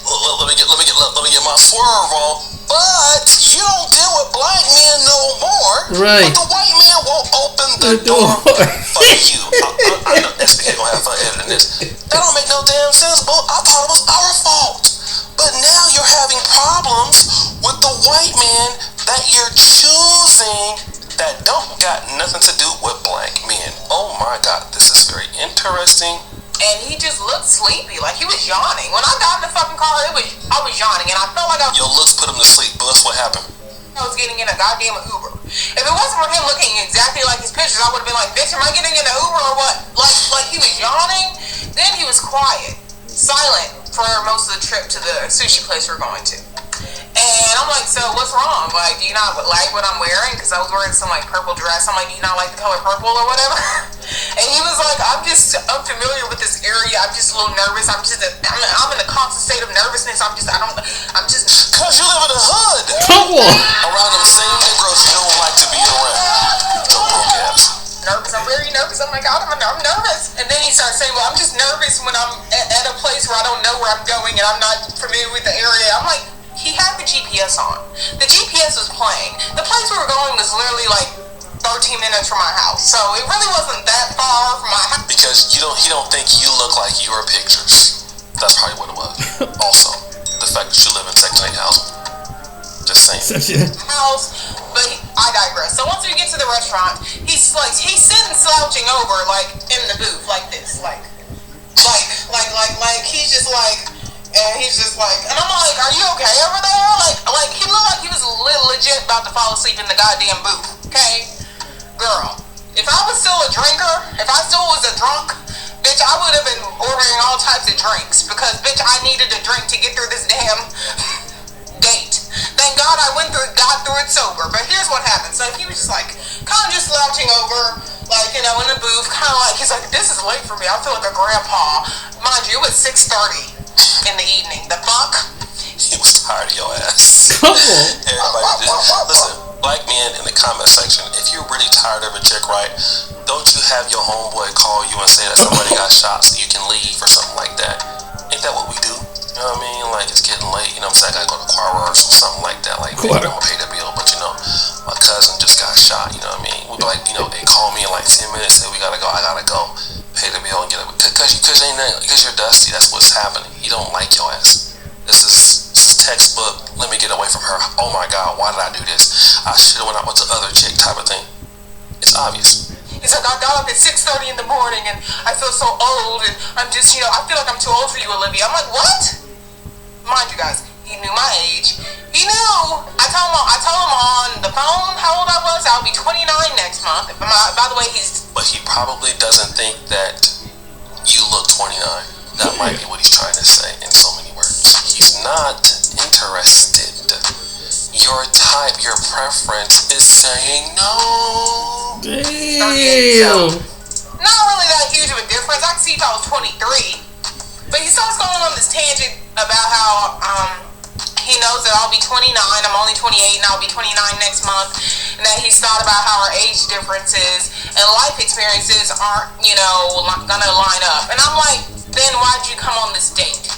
Let me get my swerve on. But you don't deal with black men no more. Right. But the white man won't open the door for you. I know SBK gonna have fun editing this. That don't make no damn sense, but I thought it was our fault. But now you're having problems with the white man that you're choosing that don't got nothing to do with black men. Oh my God, this is very interesting. And he just looked sleepy, like he was yawning. When I got in the fucking car, I was yawning, and I felt like Your looks put him to sleep, but that's what happened. I was getting in a goddamn Uber. If it wasn't for him looking exactly like his pictures, I would have been like, "Bitch, am I getting in an Uber or what?" Like he was yawning. Then he was quiet, silent for most of the trip to the sushi place we're going to. And I'm like, "So what's wrong? Like, do you not like what I'm wearing?" Because I was wearing some like purple dress. I'm like, "Do you not like the color purple or whatever?" And he was like, "I'm just unfamiliar with this area. I'm just a little nervous. I'm in a constant state of nervousness. I'm just Cause you live in the hood. Come on. Around them same Negroes you don't like to be around. The broke ass. Nervous. I'm very nervous. Oh my God, I'm nervous." And then he started saying, "Well, I'm just nervous when I'm at a place where I don't know where I'm going and I'm not familiar with the area." I'm like, he had the GPS on. The GPS was playing. The place we were going was literally like 13 minutes from my house. So it really wasn't that far from my house. Because he don't think you look like your pictures. That's probably what it was. Also, the fact that you live in Section 8 house. Just saying. House, but I digress. So once we get to the restaurant, he's sitting slouching over like in the booth like this, like he's just like. And he's just like, and I'm like, "Are you okay over there?" Like he looked like he was legit about to fall asleep in the goddamn booth. Okay, girl, if I was still a drinker, if I still was a drunk, bitch, I would have been ordering all types of drinks because, bitch, I needed a drink to get through this damn date. Thank God I got through it sober. But here's what happened. So he was just like, kind of just slouching over, like, in the booth, kind of like, he's like, "This is late for me. I feel like a grandpa." Mind you, it was 6:30 in the evening. The fuck? He was tired of your ass. Everybody did. Listen, black men in the comment section, if you're really tired of a chick, right, don't you have your homeboy call you and say that somebody got shot so you can leave or something like that? Ain't that what we do? You know what I mean? Like, it's getting late, you know what I'm saying? I gotta go to choir rehearsal or something like that. Like, maybe I'm gonna pay the bill, but my cousin just got shot, you know what I mean? We'd be like, they call me in like 10 minutes, say we gotta go, I gotta go. Pay the bill and get it. Because you're dusty, that's what's happening. He don't like your ass. This is textbook, let me get away from her. Oh my God, why did I do this? I should have went out with the other chick type of thing. It's obvious. He's like, "I got up at 6:30 in the morning and I feel so old and I'm just, I feel like I'm too old for you, Olivia." I'm like, "What?" Mind you guys, he knew my age. He knew. I told him on the phone how old I was. I'll be 29 next month. By the way, But he probably doesn't think that you look 29. That might be what he's trying to say in so many words. He's not interested. Your type, your preference is saying no. Damn. Not really that huge of a difference. I could see if I was 23. But he starts going on this tangent about how he knows that I'll be 29, I'm only 28, and I'll be 29 next month, and that he's thought about how our age differences and life experiences aren't, gonna line up. And I'm like, then why'd you come on this date?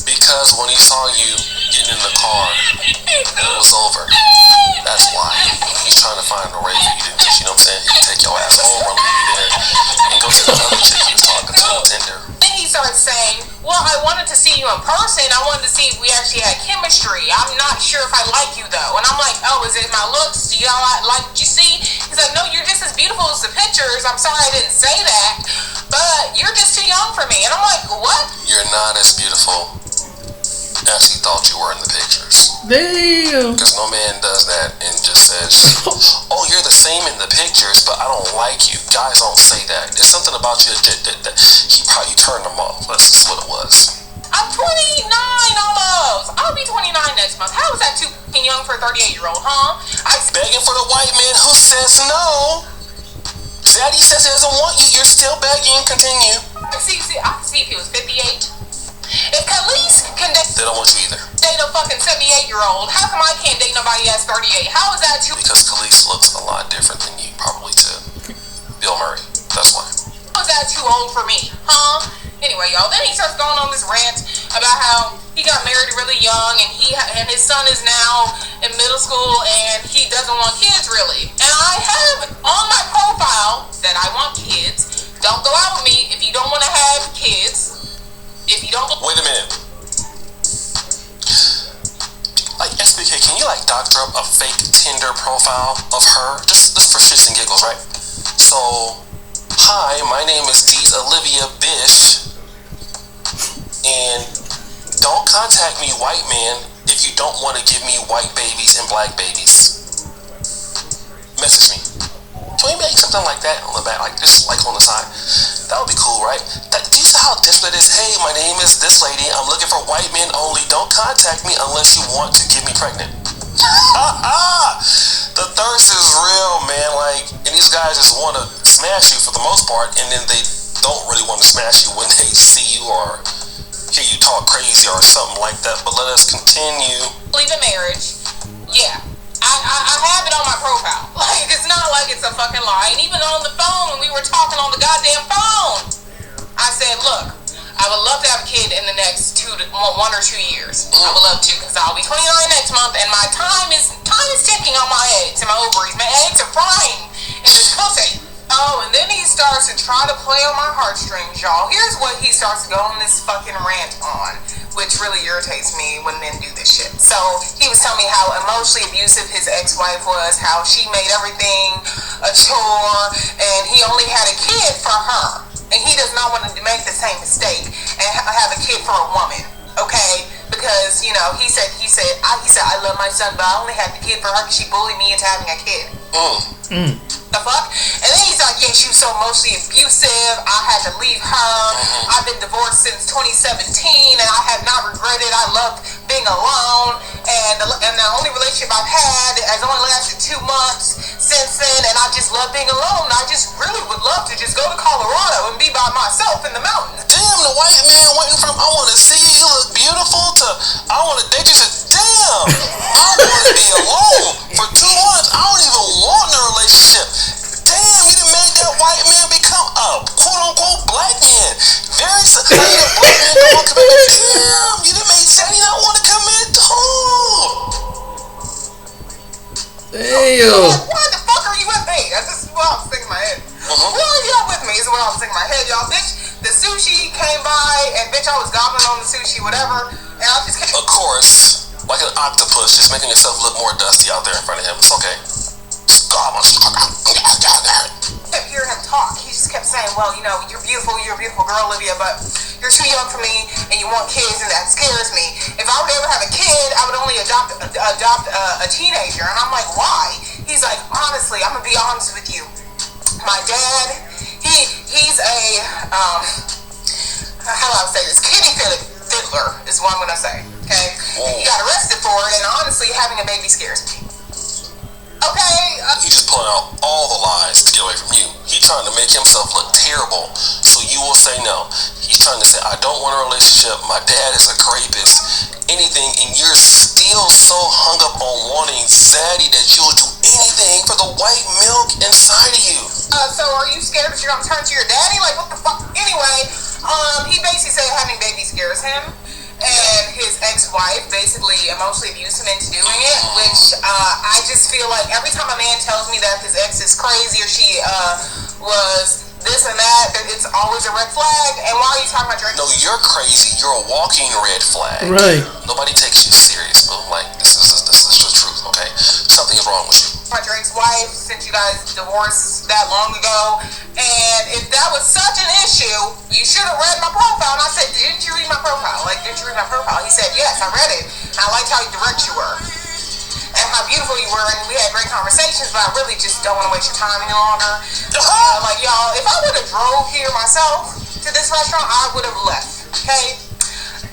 Because when he saw you getting in the car, it was over. That's why. He's trying to find a way for you to, you know what I'm saying? Take your ass home or leave you there and go to the other chick you talking to on Tinder. Then he starts saying, well, I wanted to see you in person. I wanted to see if we actually had chemistry. I'm not sure if I like you, though. And I'm like, oh, is it my looks? Do y'all like what you see? He's like, no, you're just as beautiful as the pictures. I'm sorry I didn't say that, but you're just too young for me. And I'm like, what? You're not as beautiful as he thought you were in the pictures. Damn. Because no man does that and just says, oh, you're the same in the pictures, but I don't like you. Guys don't say that. There's something about you that he probably turned them off. That's just what it was. I'm 29 almost. I'll be 29 next month. How is that too young for a 38-year-old, huh? I'm begging for the white man who says no. Zaddy says he doesn't want you. You're still begging. Continue. I see if he was 58. If Khalees can date, they don't want you either. Date a fucking 78-year-old, how come I can't date nobody that's 38? How is that too? Because Khalees looks a lot different than you, probably too. Bill Murray. That's why. How is that too old for me, huh? Anyway, y'all, then he starts going on this rant about how he got married really young and his son is now in middle school and he doesn't want kids really. And I have on my profile that I want kids. Don't go out with me if you don't want to have kids. If you don't... Wait a minute. Like, SBK, can you, like, doctor up a fake Tinder profile of her? Just for shits and giggles, right? So, hi, my name is Deez Olivia Bish. And don't contact me, white man, if you don't want to give me white babies and black babies. Message me. Can we make something like that on the back, like just like on the side? That would be cool, right? Do you see how desperate it is? Hey, my name is this lady. I'm looking for white men only. Don't contact me unless you want to get me pregnant. The thirst is real, man. Like, and these guys just want to smash you for the most part, and then they don't really want to smash you when they see you or hear you talk crazy or something like that. But let us continue. Believe in marriage. Yeah. I have it on my profile. Like, it's not like it's a fucking lie. And even on the phone, when we were talking on the goddamn phone, I said, look, I would love to have a kid in the next 1 or 2 years. I would love to, because I'll be 29 next month, and my time is ticking on my eggs and my ovaries. My eggs are frying in this pussy. Oh, and then he starts to try to play on my heartstrings, y'all. Here's what he starts to go on this fucking rant on, which really irritates me when men do this shit. So he was telling me how emotionally abusive his ex-wife was, how she made everything a chore, and he only had a kid for her. And he does not want to make the same mistake and have a kid for a woman, okay? Because, you know, he said, I love my son, but I only had the kid for her because she bullied me into having a kid. The fuck? And then he's like, yeah, she was so emotionally abusive. I had to leave her. I've been divorced since 2017, and I have not regretted. I love being alone, and the only relationship I've had has only lasted 2 months since then, and I just love being alone. I just really would love to just go to Colorado and be by myself in the mountains. Damn, the white man went from I want to see you, you look beautiful, to I want to date you. Damn, I want to be alone for 2 months. I don't even want a relationship. Damn, you done made that white man become a quote-unquote black man. Very black man don't want to commit. Damn, you done made Zaddy not want to commit. Damn. Why the fuck are you with me? This is what I was thinking in my head. Why are y'all with me? Is what I was thinking in my head, y'all. Bitch, the sushi came by, and bitch, I was gobbling on the sushi, whatever, and I just kept... Of course, like an octopus, just making yourself look more dusty out there in front of him. It's okay. I kept hearing him talk. He just kept saying, well, you know, you're a beautiful girl, Olivia, but you're too young for me, and you want kids, and that scares me. If I would ever have a kid, I would only adopt a teenager. And I'm like, why? He's like, honestly, I'm gonna be honest with you. My dad, he's a how do I say this? Kitty fiddler is what I'm gonna say. Okay, he got arrested for it, and honestly, having a baby scares me. Okay. He's just pulling out all the lies to get away from you. He's trying to make himself look terrible, so you will say no. He's trying to say, I don't want a relationship. My dad is a rapist. Anything, and you're still so hung up on wanting Zaddy that you'll do anything for the white milk inside of you. So are you scared that you're gonna turn to your daddy? Like, what the fuck? Anyway, he basically said having babies scares him. and his ex-wife basically emotionally abused him into doing it, which I just feel like every time a man tells me that his ex is crazy or she was this and that, it's always a red flag. And why are you talking about your ex? No, you're crazy. You're a walking red flag. Right. Nobody takes you serious, boo. Like, this is the truth, okay? Something is wrong with you. About your ex-wife since you guys divorced that long ago, and if that was such an issue, you should have read my profile. And I said, didn't you read my profile? Like, didn't you read my profile? He said, yes, I read it. And I liked how direct you were and how beautiful you were, and we had great conversations, but I really just don't want to waste your time any longer. Like, y'all, if I would have drove here myself to this restaurant, I would have left, okay?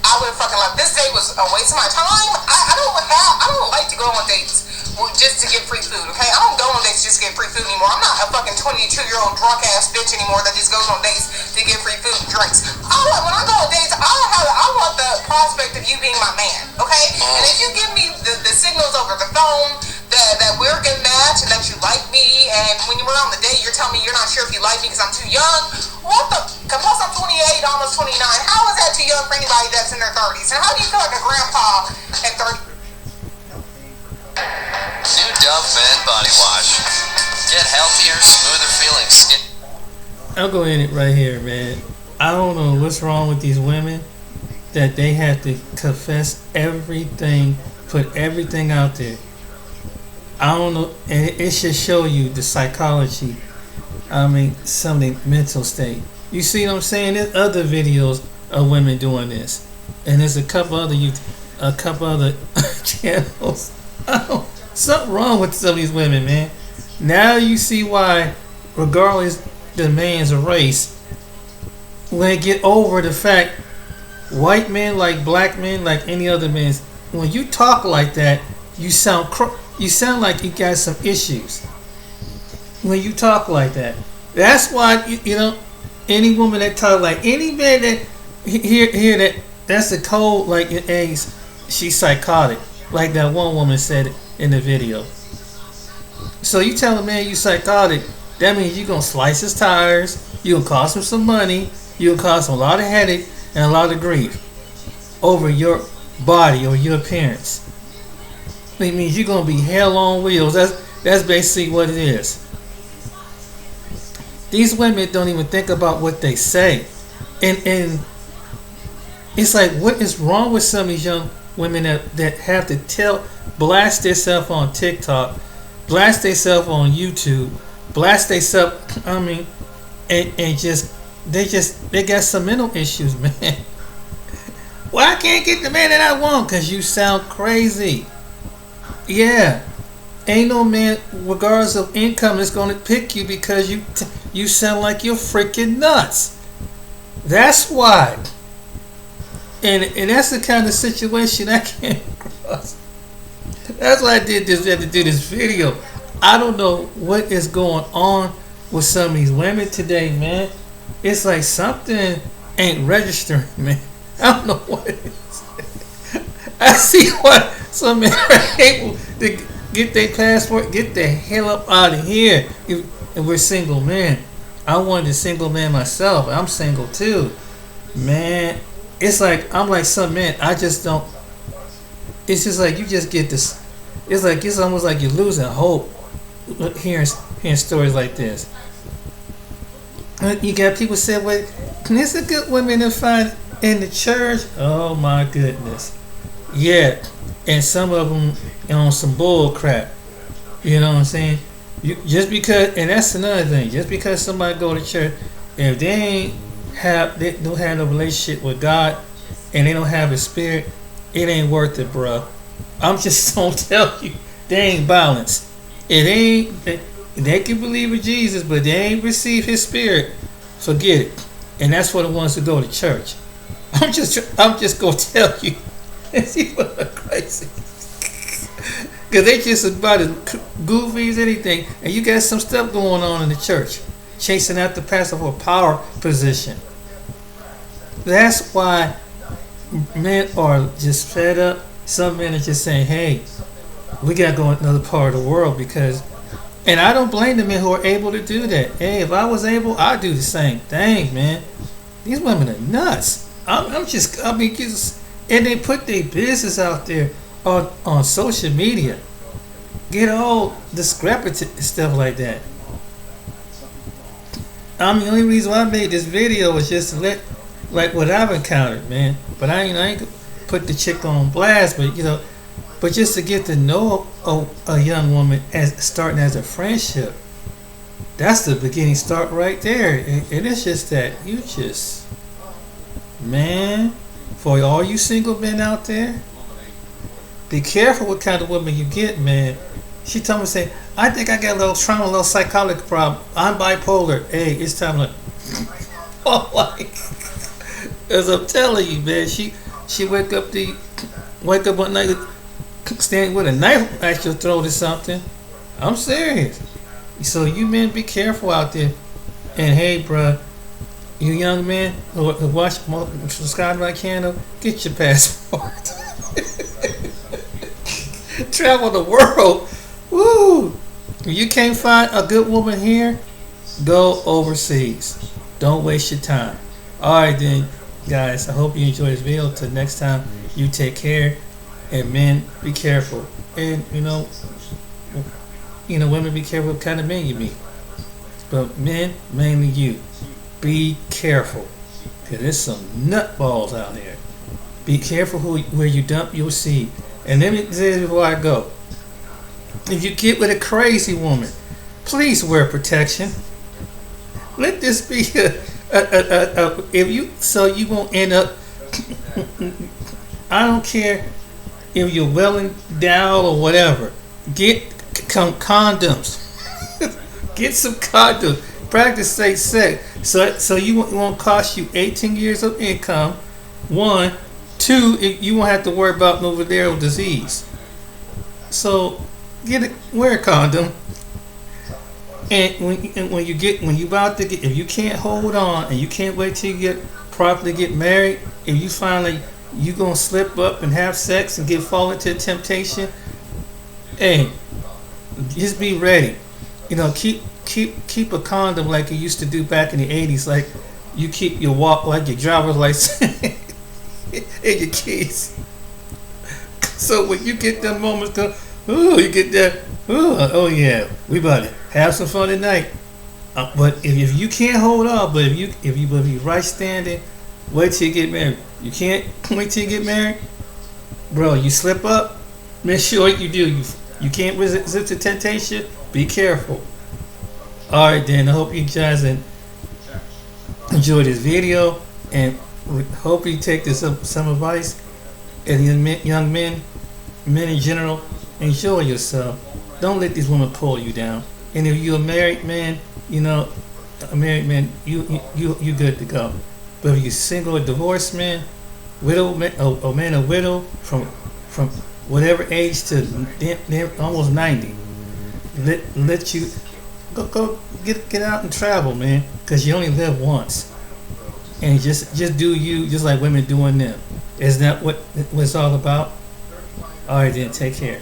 I would have fucking left. This date was a waste of my time. I don't like to go on dates just to get free food, okay? I don't go on dates just to get free food anymore. I'm not a fucking 22-year-old drunk ass bitch anymore that just goes on dates to get free food and drinks. When I go on dates, I want the prospect of you being my man, okay? And if you give me the signals over the phone that we're a good match and that you like me, and when you were on the date, you're telling me you're not sure if you like me because I'm too young, what the? Plus I'm 28, almost 29. How is that too young for anybody that's in their 30s? And how do you feel like a grandpa at 30? New Dove Men Body Wash. Get healthier, smoother feeling skin. I'll go in it right here, man. I don't know what's wrong with these women that they have to confess everything, put everything out there. I don't know, and it should show you the psychology. I mean, some of the mental state. You see what I'm saying? There's other videos of women doing this, and there's a couple other channels. Something wrong with some of these women, man. Now you see why, regardless the man's a race, when they get over the fact, white men like black men like any other man, when you talk like that, you sound like you got some issues. When you talk like that, that's why you know any woman that talk like any man that hear that's the code. Like she's psychotic, like that one woman said in the video. So you tell a man you psychotic, that means you're gonna slice his tires, you're gonna cost him some money, you're gonna cost him a lot of headache and a lot of grief over your body or your appearance. It means you're gonna be hell on wheels. That's basically what it is. These women don't even think about what they say, and it's like, what is wrong with some of these young women that have to blast themselves on TikTok, blast themselves on YouTube, blast themselves. I mean, and they got some mental issues, man. Well, I can't get the man that I want because you sound crazy. Yeah, ain't no man, regardless of income, that's gonna pick you because you sound like you're freaking nuts. That's why. And that's the kind of situation I came across. That's why I had to do this video. I don't know what is going on with some of these women today, man. It's like something ain't registering, man. I don't know what it is. I see why some men are able to get their passport, get the hell up out of here. And we're single men. I wanted a single man myself. I'm single too. Man, it's like, I'm like some men, I just don't. It's just like you just get this. It's almost like you're losing hope hearing stories like this. You got people say, well, there's a good women to find in the church. Oh my goodness. Yeah. And some of them on some bull crap. You know what I'm saying? Just because, and that's another thing, just because somebody go to church, if they don't have no relationship with God and they don't have a spirit, it ain't worth it, bro. I'm just gonna tell you, they ain't balanced. They can believe in Jesus, but they ain't receive His Spirit. Forget it. And that's for the ones who go to church. I'm just gonna tell you. And see what I'm crazy. Because they just about as goofy as anything, and you got some stuff going on in the church, chasing after pastor for a power position. That's why men are just fed up. Some men are just saying, hey, we got to go to another part of the world because, and I don't blame the men who are able to do that. Hey, if I was able, I'd do the same thing, man. These women are nuts. and they put their business out there on social media. Get all discrepant and stuff like that. The only reason why I made this video was just to let, like, what I've encountered, man. But I ain't put the chick on blast, but but just to get to know a young woman as starting as a friendship. That's the beginning start right there, and it's just that man, for all you single men out there, be careful what kind of woman you get, man. She told me, say, I think I got a little trauma, a little psychological problem. I'm bipolar. Hey, it's time to, oh my, as I'm telling you, man, she wake up one night standing with a knife at your throat or something. I'm serious. So you men be careful out there. And hey, bruh, you young men who watch subscribe to my channel, get your passport. Travel the world. Woo! If you can't find a good woman here, go overseas. Don't waste your time. Alright then, guys, I hope you enjoyed this video. Till next time, you take care. And men, be careful. And women, be careful what kind of men you meet. But men, mainly you, be careful. Because there's some nutballs out here. Be careful where you dump your seed. And let me say this before I go. If you get with a crazy woman, please wear protection. Let this be so you won't end up. I don't care if you're well endowed or whatever. Get condoms. Get some condoms. Practice safe sex. So you won't cost you 18 years of income. 1, 2, you won't have to worry about no venereal disease. So wear a condom. And when you about to get, if you can't hold on and you can't wait till you properly get married, if you finally you gonna slip up and have sex and fall into temptation, hey, just be ready. Keep a condom like you used to do back in the 80s. Like you keep your walk like your driver's license and your keys. So when you get them moments, you get that. Oh yeah, we about to have some fun tonight. But if you can't hold on, but if you right standing, wait till you get married. You can't wait till you get married, bro. You slip up, make sure you do. You can't resist the temptation. Be careful. All right, then. I hope you guys enjoy this video, and hope you take this some advice. And young men in general, enjoy yourself. Don't let these women pull you down. And if you're a married man, you good to go. But if you're single or divorced man, widow man, or man or widow from whatever age to almost 90, let you go get out and travel, man, because you only live once. And just do you, just like women doing them. Isn't that what it's all about? All right, then, take care.